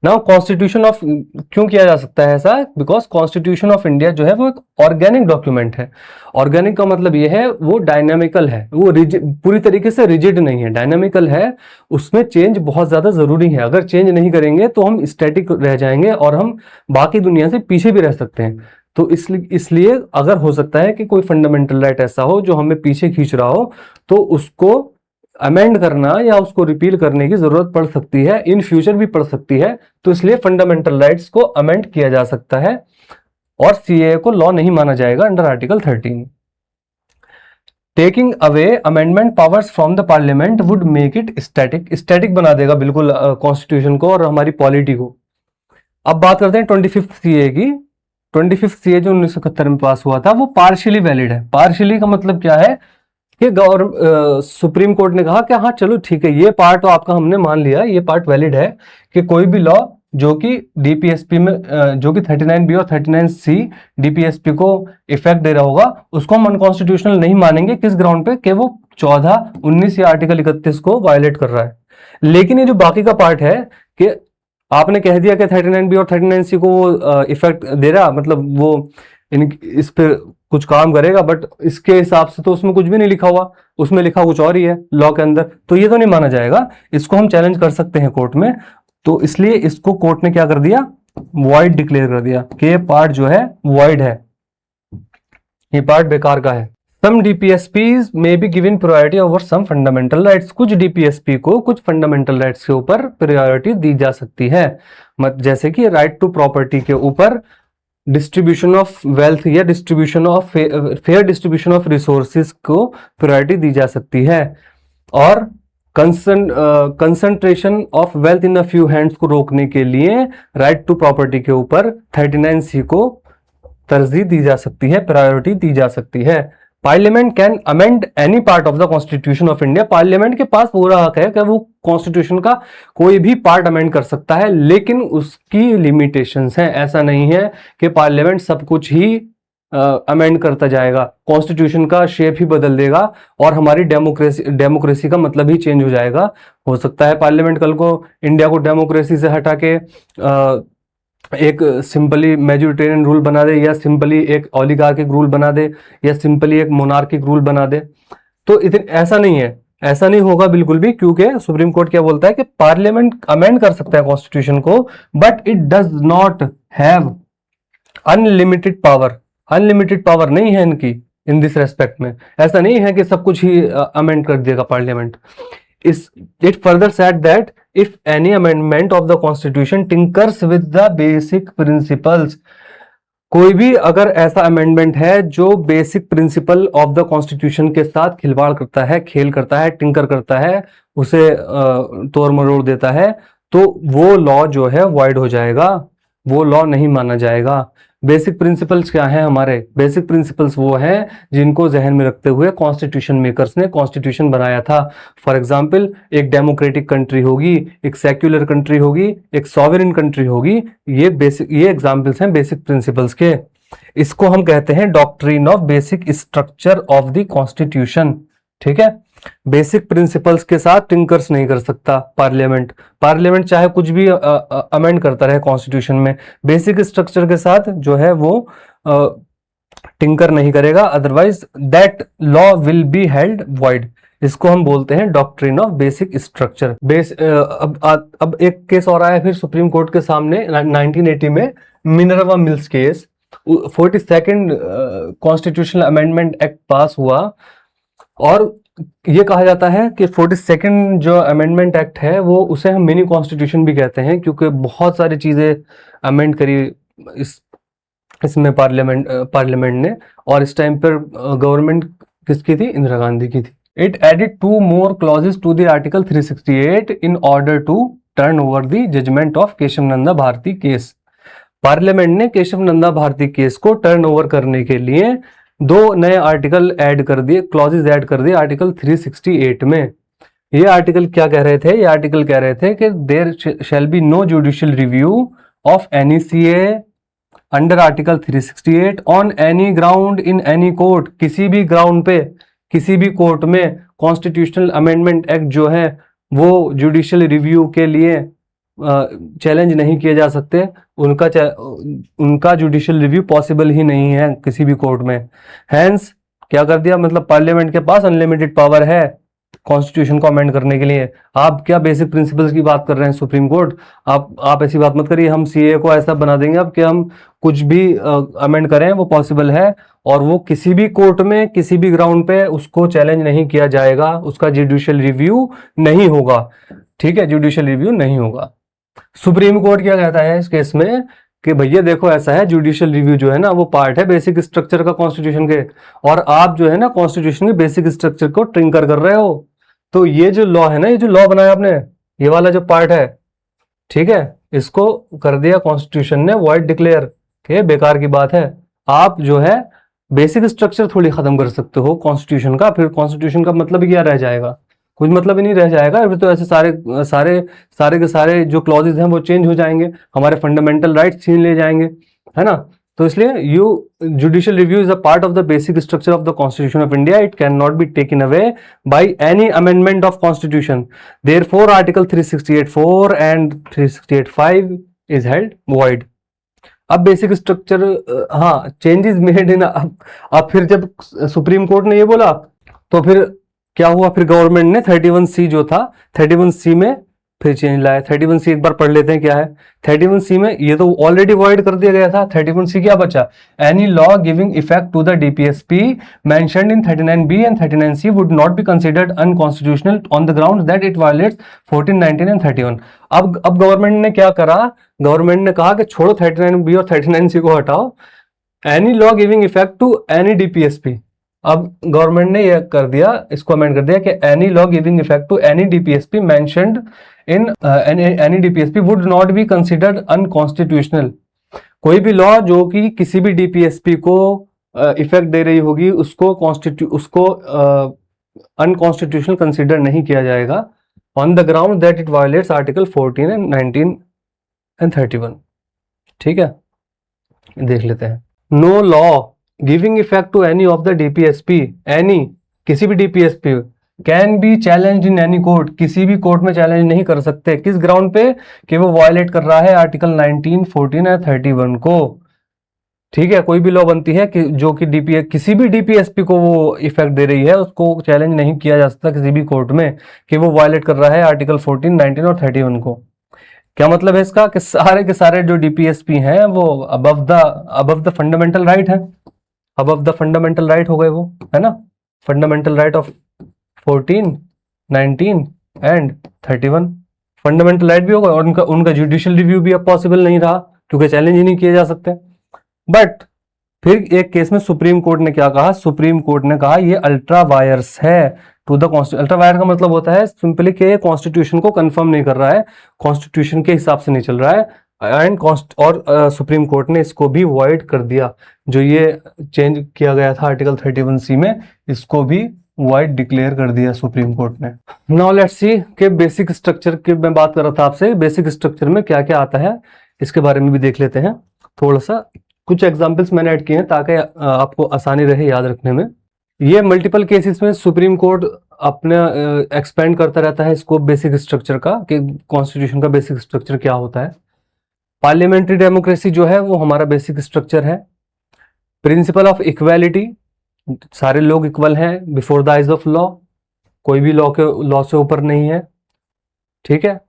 नाउ कॉन्स्टिट्यूशन ऑफ, क्यों किया जा सकता है ऐसा? बिकॉज कॉन्स्टिट्यूशन ऑफ इंडिया जो है वो एक ऑर्गेनिक डॉक्यूमेंट है। ऑर्गेनिक का मतलब ये है वो डायनामिकल है, वो पूरी तरीके से रिजिड नहीं है, डायनामिकल है। उसमें चेंज बहुत ज्यादा जरूरी है। अगर चेंज नहीं करेंगे तो हम स्टैटिक रह जाएंगे और हम बाकी दुनिया से पीछे भी रह सकते हैं। तो इसलिए अगर हो सकता है कि कोई फंडामेंटल राइट ऐसा हो जो हमें पीछे खींच रहा हो, तो उसको अमेंड करना या उसको रिपील करने की जरूरत पड़ सकती है, इन फ्यूचर भी पड़ सकती है। तो इसलिए फंडामेंटल राइट्स को अमेंड किया जा सकता है और सीए को लॉ नहीं माना जाएगा under article 13। Taking away amendment powers from the parliament would make it static, static बना देगा बिल्कुल कॉन्स्टिट्यूशन को और हमारी पॉलिटी को। अब बात करते हैं 25th सीए की। 25th सीए जो 1971 में पास हुआ था वो पार्शियली वैलिड है। पार्शियली का मतलब क्या है कि सुप्रीम कोर्ट ने कहा कि हाँ चलो ठीक है, ये पार्ट तो आपका हमने मान लिया, ये पार्ट वैलिड है कि कोई भी लॉ जो कि डीपीएसपी में जो कि 39B और 39C डीपीएसपी को इफेक्ट दे रहा होगा, उसको हम अनकॉन्स्टिट्यूशनल नहीं मानेंगे। किस ग्राउंड पे? कि वो 14, 19 या आर्टिकल 31 को वायलेट कर रहा है। लेकिन ये जो बाकी का पार्ट है कि आपने कह दिया कि 39B और 39C को वो इफेक्ट दे रहा, मतलब वो इस पे कुछ काम करेगा, बट इसके हिसाब से तो उसमें कुछ भी नहीं लिखा हुआ, उसमें लिखा कुछ और ही है लॉ के अंदर, तो ये तो नहीं माना जाएगा। इसको हम चैलेंज कर सकते हैं कोर्ट में। तो इसलिए इसको कोर्ट ने क्या कर दिया? वॉइड डिक्लेयर कर दिया कि ये पार्ट जो है वॉइड है, ये पार्ट बेकार का है। Some DPSPs may be given priority over some fundamental rights। कुछ DPSP को कुछ फंडामेंटल राइट्स के ऊपर प्रायोरिटी दी जा सकती है, जैसे कि राइट टू प्रॉपर्टी के ऊपर, डिस्ट्रीब्यूशन ऑफ वेल्थ या distribution of fair distribution of resources को प्रायोरिटी दी जा सकती है, और concentration of wealth in a few hands को रोकने के लिए राइट टू प्रॉपर्टी के ऊपर 39C को तरजीह दी जा सकती है, प्रायोरिटी दी जा सकती है। Parliament can amend any part of the constitution of India. Parliament के पास पूरा हक है कि वो कॉन्स्टिट्यूशन का कोई भी पार्ट अमेंड कर सकता है, लेकिन उसकी लिमिटेशंस हैं। ऐसा नहीं है कि पार्लियामेंट सब कुछ ही अमेंड करता जाएगा, कॉन्स्टिट्यूशन का शेप ही बदल देगा और हमारी डेमोक्रेसी का मतलब ही चेंज हो जाएगा। हो सकता है पार्लियामेंट कल को इंडिया को डेमोक्रेसी से हटा के एक सिंपली मेजोरिटेरियन रूल बना दे, या सिंपली एक ओलिगार्किक रूल बना दे, या सिंपली एक मोनार्किक रूल बना दे। तो ऐसा नहीं है, ऐसा नहीं होगा बिल्कुल भी, क्योंकि सुप्रीम कोर्ट क्या बोलता है कि पार्लियामेंट अमेंड कर सकता है कॉन्स्टिट्यूशन को, but it does not have unlimited power. Unlimited power नहीं है इनकी इन दिस रेस्पेक्ट में। ऐसा नहीं है कि सब कुछ ही अमेंड कर देगा parliament. It further said that if any amendment of the constitution tinkers with the basic principles, कोई भी अगर ऐसा अमेंडमेंट है जो basic principle of the constitution के साथ खिलवाड़ करता है, खेल करता है, टिंकर करता है, उसे तोड़ मरोड़ देता है, तो वो लॉ जो है वॉइड हो जाएगा, वो लॉ नहीं माना जाएगा। बेसिक प्रिंसिपल्स क्या हैं हमारे? बेसिक प्रिंसिपल्स वो हैं जिनको जहन में रखते हुए कॉन्स्टिट्यूशन मेकर्स ने कॉन्स्टिट्यूशन बनाया था। फॉर एग्जांपल, एक डेमोक्रेटिक कंट्री होगी, एक सेक्युलर कंट्री होगी, एक सॉवरेन कंट्री होगी। ये एग्जांपल्स हैं बेसिक प्रिंसिपल्स के। इसको हम कहते हैं doctrine of basic structure of the constitution. ठीक है, बेसिक प्रिंसिपल्स के साथ टिंकर्स नहीं कर सकता पार्लियामेंट। पार्लियामेंट चाहे कुछ भी अमेंड करता रहे कॉन्स्टिट्यूशन में, बेसिक स्ट्रक्चर के साथ जो है वो टिंकर नहीं करेगा, otherwise that law will be held void. इसको हम बोलते हैं डॉक्ट्रिन ऑफ बेसिक स्ट्रक्चर। अब एक केस और आया फिर सुप्रीम कोर्ट के सामने 1980 में, Minerva mills case. 42nd constitutional amendment act पास हुआ और ये कहा जाता है कि 42nd जो अमेंडमेंट एक्ट है वो उसे हम मिनी कॉन्स्टिट्यूशन भी कहते हैं, क्योंकि बहुत सारी चीजें अमेंड करी इस इसमें पार्लियामेंट ने, और इस टाइम पर गवर्नमेंट किसकी थी? इंदिरा गांधी की थी। It added 2 more clauses to the article 368 in order to turn over the judgment of Kesavananda Bharati case. Parliament ने केशव नंदा भारती केस को टर्न ओवर करने के लिए 2 नए आर्टिकल ऐड कर दिए, क्लॉजेज ऐड कर दिए आर्टिकल 368 में। ये आर्टिकल क्या कह रहे थे? ये आर्टिकल कह रहे थे कि there shall be no judicial review of any CA under article 368 on any ground in any court. किसी भी ग्राउंड पे, किसी भी कोर्ट में कॉन्स्टिट्यूशनल अमेंडमेंट एक्ट जो है वो जुडिशियल रिव्यू के लिए चैलेंज नहीं किए जा सकते। उनका जुडिशियल रिव्यू पॉसिबल ही नहीं है किसी भी कोर्ट में। हैंस क्या कर दिया? मतलब पार्लियामेंट के पास अनलिमिटेड पावर है कॉन्स्टिट्यूशन को अमेंड करने के लिए। आप क्या बेसिक प्रिंसिपल्स की बात कर रहे हैं सुप्रीम कोर्ट? आप ऐसी बात मत करिए हम सीए को ऐसा बना देंगे अब कि हम कुछ भी अमेंड करें वो पॉसिबल है, और वो किसी भी कोर्ट में किसी भी ग्राउंड पे उसको चैलेंज नहीं किया जाएगा, उसका जुडिशियल रिव्यू नहीं होगा। ठीक है, जुडिशियल रिव्यू नहीं होगा। सुप्रीम कोर्ट क्या कहता है इस केस में कि भैया देखो ऐसा है, जुडिशियल रिव्यू जो है ना वो पार्ट है बेसिक स्ट्रक्चर का कॉन्स्टिट्यूशन के, और आप जो है ना कॉन्स्टिट्यूशन के बेसिक स्ट्रक्चर को ट्रिंकर कर रहे हो। तो ये जो लॉ है ना, ये जो लॉ बनाया आपने, ये वाला जो पार्ट है, ठीक है, इसको कर दिया कॉन्स्टिट्यूशन ने वॉइड डिक्लेयर के बेकार की बात है। आप जो है बेसिक स्ट्रक्चर थोड़ी खत्म कर सकते हो कॉन्स्टिट्यूशन का, फिर कॉन्स्टिट्यूशन का मतलब क्या रह जाएगा? कुछ मतलब ही नहीं रह जाएगा। फिर तो ऐसे सारे के सारे जो क्लॉजेज हैं वो चेंज हो जाएंगे, हमारे फंडामेंटल राइट्स छीन ले जाएंगे, है ना। तो इसलिए judicial review is a part of the basic structure of the constitution of India. It can not be taken away by any amendment of constitution. Therefore article 368(4) and 368(5) is held void. अब basic structure, हाँ, changes made in, अब फिर जब supreme court ने ये बोला तो फिर क्या हुआ? फिर गवर्नमेंट ने 31C जो था, 31C में फिर चेंज लाया। 31C एक बार पढ़ लेते हैं क्या है। 31C में ये तो ऑलरेडी वॉइड कर दिया गया था। 31C क्या बचा? Any law giving effect to the DPSP mentioned in 39B and 39C would not be considered unconstitutional on the ground that it violates 14, 19 and 31। अब गवर्नमेंट ने क्या करा? गवर्नमेंट ने कहा कि छोड़ो 39B और 39C को हटाओ, any law giving effect to any DPSP। अब गवर्नमेंट ने यह कर दिया, इसको अमेंड कर दिया कि any law giving effect to any DPSP mentioned in any DPSP would not be considered unconstitutional. कोई भी लॉ जो कि किसी भी DPSP को इफेक्ट दे रही होगी उसको अनकॉन्स्टिट्यूशनल कंसिडर नहीं किया जाएगा on the ground that it violates article 14 and 19 and 31। ठीक है, देख लेते हैं। No law giving effect to any of the DPSP, any किसी भी DPSP can be challenge in any court, किसी भी कोर्ट में चैलेंज नहीं कर सकते। किस ग्राउंड पे? कि वो वायलेट कर रहा है आर्टिकल 19, 14 और 31 को। ठीक है, कोई भी लॉ बनती है कि जो कि किसी भी DPSP को वो इफेक्ट दे रही है, उसको चैलेंज नहीं किया जा सकता किसी भी कोर्ट में कि वो वायलेट कर रहा है आर्टिकल 14, 19 और 31 को। क्या मतलब है इसका? कि सारे के सारे जो DPSP हैं वो अबव द फंडामेंटल राइट है, अबव द फंडामेंटल राइट हो गए वो, है ना। Fundamental right of 14, 19 and 31 fundamental right भी हो गए, और उनका जुडिशियल रिव्यू भी अब पॉसिबल नहीं रहा क्योंकि चैलेंज ही नहीं किए जा सकते। बट फिर एक केस में सुप्रीम कोर्ट ने क्या कहा? सुप्रीम कोर्ट ने कहा ये अल्ट्रा वायर्स है to the constitution. Ultra vires का मतलब होता है सिंपली कि कॉन्स्टिट्यूशन को कंफर्म नहीं कर रहा है, कॉन्स्टिट्यूशन के हिसाब से नहीं चल रहा है, एंड सुप्रीम कोर्ट ने इसको भी वॉइड कर दिया। जो ये चेंज किया गया था आर्टिकल 31C में, इसको भी वॉइड डिक्लेयर कर दिया सुप्रीम कोर्ट ने। नाउ लेट्स सी कि बेसिक स्ट्रक्चर की मैं बात कर रहा था आपसे, बेसिक स्ट्रक्चर में क्या क्या आता है इसके बारे में भी देख लेते हैं थोड़ा सा। कुछ एग्जांपल्स मैंने ऐड किए हैं ताकि आपको आसानी रहे याद रखने में। ये मल्टीपल केसेस में सुप्रीम कोर्ट अपने एक्सपेंड करता रहता है स्कोप बेसिक स्ट्रक्चर का, कि कॉन्स्टिट्यूशन का बेसिक स्ट्रक्चर क्या होता है। पार्लियामेंट्री डेमोक्रेसी जो है वो हमारा बेसिक स्ट्रक्चर है। प्रिंसिपल ऑफ इक्वालिटी, सारे लोग इक्वल हैं before the eyes of law, कोई भी लॉ से ऊपर नहीं है। ठीक है,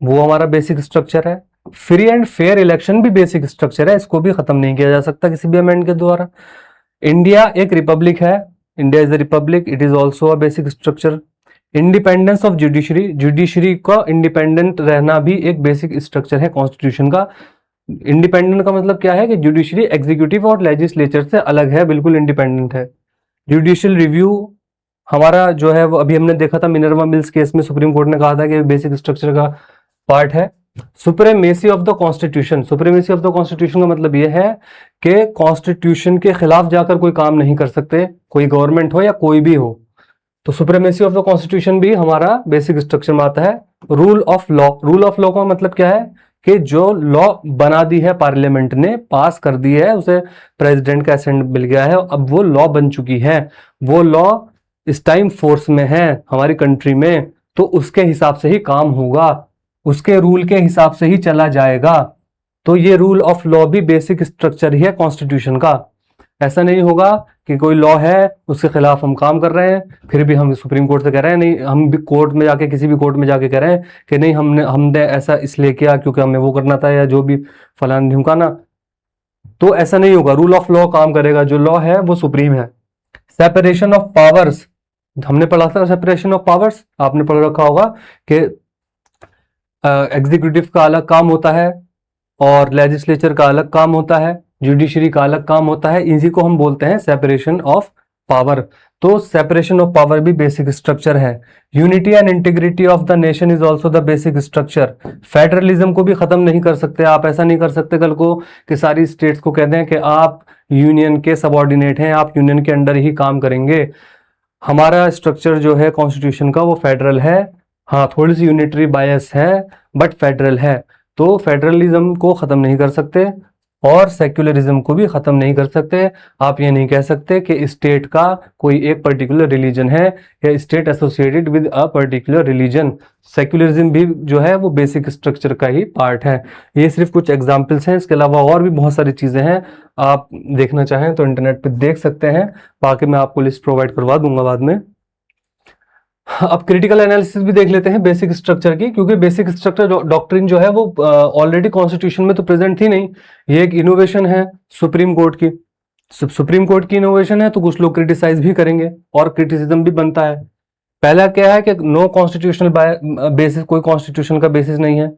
वो हमारा बेसिक स्ट्रक्चर है। फ्री एंड फेयर इलेक्शन भी बेसिक स्ट्रक्चर है, इसको भी खत्म नहीं किया जा सकता किसी भी अमेंड के द्वारा। इंडिया एक रिपब्लिक है, India is a republic, it is also a basic structure. Independence of judiciary, judiciary का इंडिपेंडेंट रहना भी एक बेसिक स्ट्रक्चर है कॉन्स्टिट्यूशन का। इंडिपेंडेंट का मतलब क्या है कि जुडिशरी एग्जीक्यूटिव और लेजिस्लेचर से अलग है, बिल्कुल इंडिपेंडेंट है। जुडिशियल रिव्यू हमारा जो है वो अभी हमने देखा था मिनर्वा मिल्स केस में, सुप्रीम कोर्ट ने कहा था कि बेसिक स्ट्रक्चर का पार्ट है। Supremacy of the constitution, supremacy of the constitution का मतलब यह है कि कॉन्स्टिट्यूशन के खिलाफ जाकर कोई काम नहीं कर सकते, कोई गवर्नमेंट हो या कोई भी हो। तो सुप्रीमेसी ऑफ द कॉन्स्टिट्यूशन भी हमारा बेसिक स्ट्रक्चर में आता है। Rule of law, rule of law का मतलब क्या है कि जो लॉ बना दी है पार्लियामेंट ने, पास कर दी है, उसे प्रेसिडेंट का असेंट मिल गया है, अब वो लॉ बन चुकी है, वो लॉ इस टाइम फोर्स में है हमारी कंट्री में, तो उसके हिसाब से ही काम होगा, उसके रूल के हिसाब से ही चला जाएगा। तो ये रूल ऑफ लॉ भी बेसिक स्ट्रक्चर ही है कॉन्स्टिट्यूशन का। ऐसा नहीं होगा कि कोई लॉ है उसके खिलाफ हम काम कर रहे हैं, फिर भी हम सुप्रीम कोर्ट से कह रहे हैं नहीं, हम भी कोर्ट में जाके, किसी भी कोर्ट में जाके कह रहे हैं कि नहीं, हमने ऐसा इसलिए किया क्योंकि हमें वो करना था, या जो भी फलाना ढिमकाना। तो ऐसा नहीं होगा, रूल ऑफ लॉ काम करेगा, जो लॉ है वो सुप्रीम है। सेपरेशन ऑफ पावर्स, हमने पढ़ा था सेपरेशन ऑफ पावर्स, आपने पढ़ रखा होगा कि एग्जीक्यूटिव का अलग काम होता है और लेजिस्लेचर का अलग काम होता है, जुडिशरी का अलग काम होता है, इसी को हम बोलते हैं सेपरेशन ऑफ पावर। तो सेपरेशन ऑफ पावर भी बेसिक स्ट्रक्चर है। Unity and integrity of the nation is also the basic structure. Federalism को भी खत्म नहीं कर सकते आप, ऐसा नहीं कर सकते कल को कि सारी स्टेट्स को कहते हैं कि आप यूनियन के सबऑर्डिनेट हैं, आप यूनियन के अंडर ही काम करेंगे। हमारा स्ट्रक्चर जो है कॉन्स्टिट्यूशन का वो फेडरल है, हाँ थोड़ी सी यूनिटरी बायस है बट फेडरल है। तो फेडरलिज्म को खत्म नहीं कर सकते और सेक्युलरिज्म को भी खत्म नहीं कर सकते। आप ये नहीं कह सकते कि स्टेट का कोई एक पर्टिकुलर रिलीजन है या state associated with a particular religion. Secularism भी जो है वो बेसिक स्ट्रक्चर का ही पार्ट है। ये सिर्फ कुछ एग्जाम्पल्स हैं, इसके अलावा और भी बहुत सारी चीजें हैं, आप देखना चाहें तो इंटरनेट पे देख सकते हैं, बाकी मैं आपको लिस्ट प्रोवाइड करवा दूंगा बाद में। अब क्रिटिकल एनालिसिस भी देख लेते हैं बेसिक स्ट्रक्चर की, क्योंकि बेसिक स्ट्रक्चर डॉक्ट्रिन जो है वो ऑलरेडी कॉन्स्टिट्यूशन में तो प्रेजेंट थी नहीं, ये एक इनोवेशन है सुप्रीम कोर्ट की। सुप्रीम कोर्ट की इनोवेशन है तो कुछ लोग क्रिटिसाइज भी करेंगे और क्रिटिसिज्म भी बनता है। पहला क्या है कि नो कॉन्स्टिट्यूशनल बेसिस, कोई कॉन्स्टिट्यूशन का बेसिस नहीं है।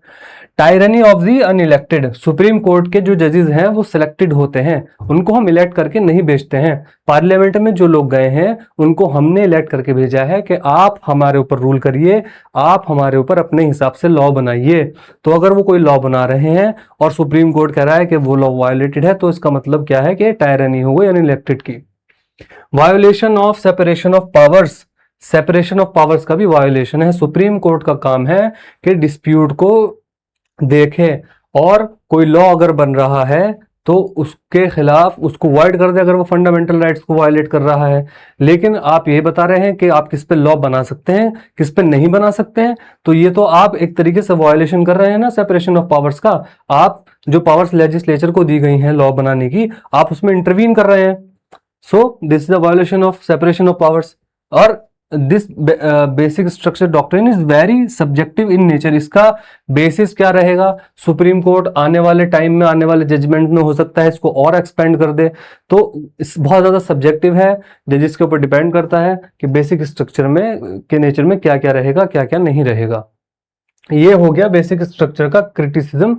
Tyranny of the unelected, supreme court के जो जजेस हैं वो सिलेक्टेड होते हैं, उनको हम इलेक्ट करके नहीं भेजते हैं। पार्लियामेंट में जो लोग गए हैं उनको हमने इलेक्ट करके भेजा है कि आप हमारे ऊपर रूल करिए, आप हमारे ऊपर अपने हिसाब से लॉ बनाइए। तो अगर वो कोई लॉ बना रहे हैं और सुप्रीम कोर्ट कह रहा है कि वो लॉ वायोलेटेड है, तो इसका मतलब क्या है कि टायरनी हो गई अनइलेक्टेड की। Violation of separation of powers, separation of powers का भी वायोलेशन है। सुप्रीम कोर्ट का काम है कि डिस्प्यूट को देखे और कोई लॉ अगर बन रहा है तो उसके खिलाफ उसको वाइड कर दे अगर वो फंडामेंटल राइट्स को वायलेट कर रहा है। लेकिन आप ये बता रहे हैं कि आप किस पे लॉ बना सकते हैं, किस पे नहीं बना सकते हैं, तो ये तो आप एक तरीके से वायलेशन कर रहे हैं ना सेपरेशन ऑफ पावर्स का। आप जो पावर्स लेजिस्लेचर को दी गई हैं लॉ बनाने की, आप उसमें इंटरवीन कर रहे हैं। So this is the violation of separation of powers. और this basic structure doctrine is very subjective in nature. इसका बेसिस क्या रहेगा, सुप्रीम कोर्ट आने वाले टाइम में, आने वाले जजमेंट में हो सकता है इसको और एक्सपेंड कर दे, तो इस बहुत ज्यादा सब्जेक्टिव है, जजिस के ऊपर डिपेंड करता है कि बेसिक स्ट्रक्चर में के नेचर में क्या क्या रहेगा, क्या क्या नहीं रहेगा। ये हो गया बेसिक स्ट्रक्चर का criticism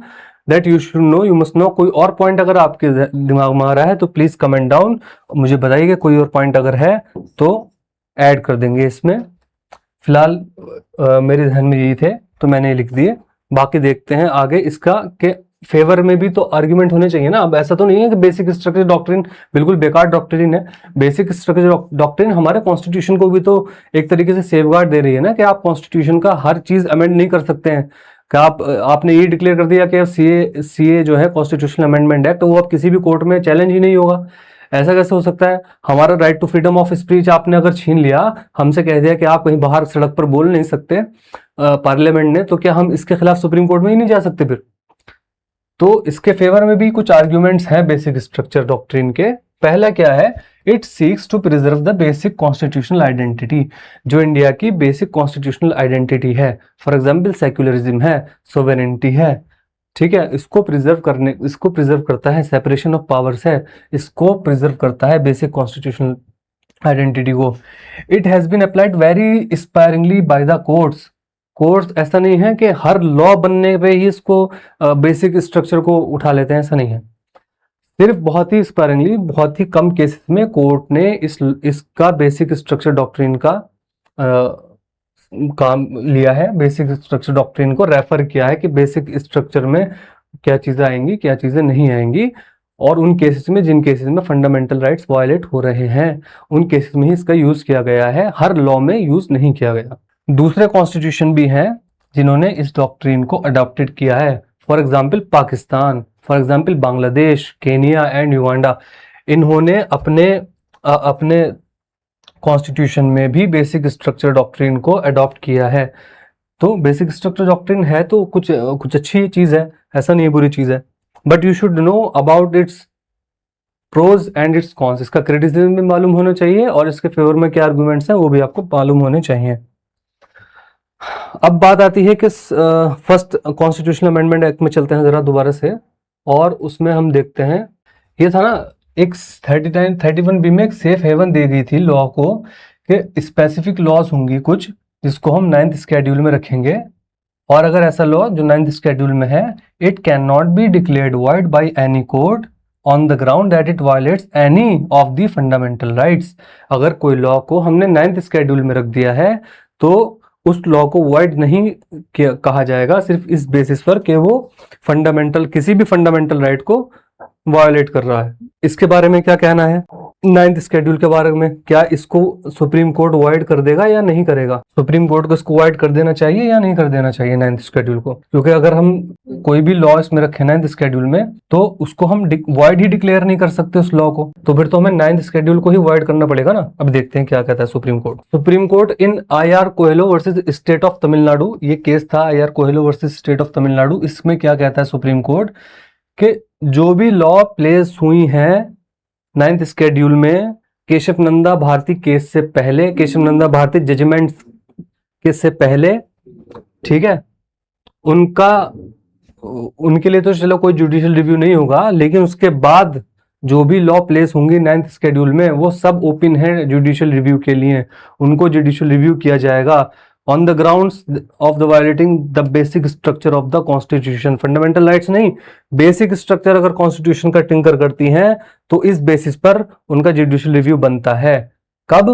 that you should no, you must know. कोई और पॉइंट अगर आपके दिमाग में आ रहा है तो प्लीज कमेंट डाउन, मुझे बताइए कोई और पॉइंट अगर है तो ऐड कर देंगे इसमें। फिलहाल मेरे ध्यान में यही थे तो मैंने लिख दिए, बाकी देखते हैं आगे इसका के फेवर में भी तो आर्ग्यूमेंट होने चाहिए ना। अब ऐसा तो नहीं है कि बेसिक स्ट्रक्चर डॉक्ट्रिन बिल्कुल बेकार डॉक्ट्रिन है। बेसिक स्ट्रक्चर डॉक्ट्रिन हमारे कॉन्स्टिट्यूशन को भी तो एक तरीके से सेफगार्ड दे रही है ना, कि आप कॉन्स्टिट्यूशन का हर चीज अमेंड नहीं कर सकते हैं। कि आपने ये डिक्लेयर कर दिया कि सीए जो है कॉन्स्टिट्यूशनल अमेंडमेंट एक्ट, वो अब किसी भी कोर्ट में चैलेंज ही नहीं होगा। ऐसा कैसे हो सकता है? हमारा right to freedom of speech आपने अगर छीन लिया, हमसे कह दिया कि आप कहीं बाहर सड़क पर बोल नहीं सकते पार्लियामेंट ने, तो क्या हम इसके खिलाफ सुप्रीम कोर्ट में ही नहीं जा सकते फिर? तो इसके फेवर में भी कुछ आर्ग्यूमेंट्स हैं बेसिक स्ट्रक्चर डॉक्ट्रिन के। पहला क्या है, it seeks to preserve the basic constitutional identity, जो इंडिया की बेसिक कॉन्स्टिट्यूशनल आइडेंटिटी है। फॉर एग्जाम्पल सेक्युलरिज्म है, सोवेरेनिटी है, ठीक है, इसको प्रिजर्व करता है। सेपरेशन ऑफ पावर्स है, इसको प्रिजर्व करता है बेसिक कॉन्स्टिट्यूशनल आइडेंटिटी को। It has been applied very sparingly by the courts, course ऐसा नहीं है कि हर लॉ बनने पे ही इसको बेसिक स्ट्रक्चर को उठा लेते हैं, ऐसा नहीं है। सिर्फ बहुत ही स्पेरिंगली, बहुत ही कम केसेस में कोर्ट ने इसका बेसिक स्ट्रक्चर डॉक्ट्रिन का काम लिया है, बेसिक स्ट्रक्चर डॉक्ट्रिन को रेफर किया है कि बेसिक स्ट्रक्चर में क्या चीजें आएंगी, क्या चीजें नहीं आएंगी, और उन केसेस में, जिन केसेस में फंडामेंटल राइट्स वायलेट हो रहे हैं, उन केसेस में ही इसका यूज किया गया है, हर लॉ में यूज नहीं किया गया। दूसरे कॉन्स्टिट्यूशन भी हैं जिन्होंने इस डॉक्ट्रिन को अडॉप्टेड किया है। For example Pakistan, for example Bangladesh, Kenya and Uganda, इन्होंने अपने कॉन्स्टिट्यूशन में भी बेसिक स्ट्रक्चर डॉक्ट्रिन को अडॉप्ट किया है। तो बेसिक स्ट्रक्चर डॉक्ट्रिन है तो कुछ अच्छी चीज है, ऐसा नहीं बुरी चीज है, but you should know about its pros and its cons. इसका क्रिटिसिज्म भी मालूम होना चाहिए और इसके फेवर में क्या आर्गुमेंट्स हैं वो भी आपको मालूम होने चाहिए। अब बात आती है कि फर्स्ट कॉन्स्टिट्यूशनल अमेंडमेंट एक्ट में चलते हैं जरा दोबारा से, और उसमें हम देखते हैं, ये था ना एक 31B में एक सेफ हेवन दी गई थी लॉ को कि स्पेसिफिक लॉज होंगी कुछ जिसको हम 9th शेड्यूल में रखेंगे, और अगर ऐसा लॉ जो 9th शेड्यूल में है, it can not be declared void by any court on the ground that it violets any of the fundamental rights. अगर कोई लॉ को हमने 9th शेड्यूल में रख दिया है तो उस लॉ को वॉइड नहीं कहा जाएगा सिर्फ इस बेसिस पर कि वो किसी भी फंडामेंटल राइट को वायोलेट कर रहा है। इसके बारे में क्या कहना है 9th शेड्यूल के बारे में? क्या इसको सुप्रीम कोर्ट वॉइड कर देगा या नहीं करेगा? सुप्रीम कोर्ट को इसको वॉइड कर देना चाहिए या नहीं कर देना चाहिए 9th शेड्यूल को? क्योंकि अगर हम कोई भी लॉ इसमें रखे 9th शेड्यूल में तो उसको हम वॉइड ही डिक्लेयर नहीं कर सकते उस लॉ को, तो फिर तो हमें 9th शेड्यूल को ही वॉइड करना पड़ेगा ना। अब देखते हैं क्या कहता है supreme court. Supreme court in IR Coelho versus state of Tamil Nadu, ये केस था IR Coelho versus state of Tamil Nadu. इसमें क्या कहता है सुप्रीम कोर्ट कि जो भी लॉ प्लेस हुई हैं 9th शेड्यूल में केशव नंदा भारती केस से पहले, केशव नंदा भारती जजमेंट केस से पहले, ठीक है, उनके लिए तो चलो कोई जुडिशियल रिव्यू नहीं होगा, लेकिन उसके बाद जो भी लॉ प्लेस होंगी 9th शेड्यूल में वो सब ओपन है जुडिशियल रिव्यू के लिए। उनको जुडिशियल रिव्यू किया जाएगा on the grounds of the violating the basic structure of the constitution. Fundamental rights नहीं, बेसिक स्ट्रक्चर अगर कॉन्स्टिट्यूशन का टिंकर करती हैं तो इस बेसिस पर उनका जुडिशियल रिव्यू बनता है। कब?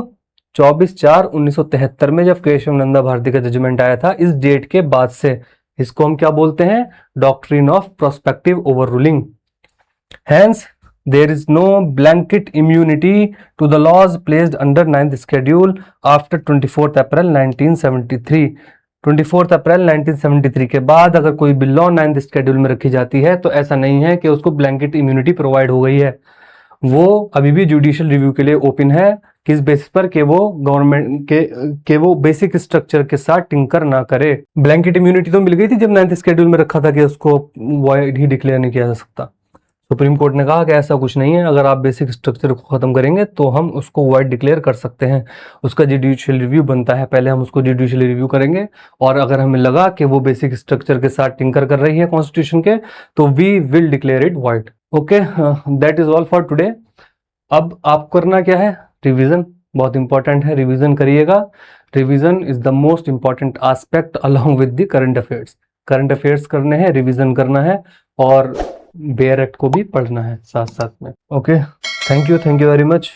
24/4/1973 में जब केशव नंदा भारती का जजमेंट आया था, इस डेट के बाद से। इसको हम क्या बोलते हैं? Doctrine of prospective overruling. Hence there is no blanket immunity to the laws placed under 9th schedule after 24th April 1973। 24th अप्रैल 1973 के बाद अगर कोई भी लॉ 9th शेड्यूल में रखी जाती है तो ऐसा नहीं है कि उसको ब्लैंकेट इम्यूनिटी प्रोवाइड हो गई है। वो अभी भी जुडिशियल रिव्यू के लिए ओपन है। किस बेसिस पर? कि वो गवर्नमेंट के वो बेसिक स्ट्रक्चर के साथ टिंकर ना करे। ब्लैंकेट इम्यूनिटी तो मिल गई थी जब 9th शेड्यूल में रखा था कि उसको वॉइड ही डिक्लेयर नहीं किया जा सकता। सुप्रीम कोर्ट ने कहा कि ऐसा कुछ नहीं है, अगर आप बेसिक स्ट्रक्चर को खत्म करेंगे तो हम उसको वॉइड डिक्लेयर कर सकते हैं। उसका जुडिशियल रिव्यू बनता है, पहले हम उसको जुडिशियल रिव्यू करेंगे, और अगर हमें लगा कि वो बेसिक स्ट्रक्चर के साथ टिंकर कर रही है कॉन्स्टिट्यूशन के, तो we will declare it void. Okay, that is all for today. अब आप करना क्या है? रिविजन बहुत इंपॉर्टेंट है, रिविजन करिएगा। Revision is the most important aspect along with the current affairs. Current affairs करने हैं, रिविजन करना है, और बेयर एक्ट को भी पढ़ना है साथ साथ में। Okay, thank you very much.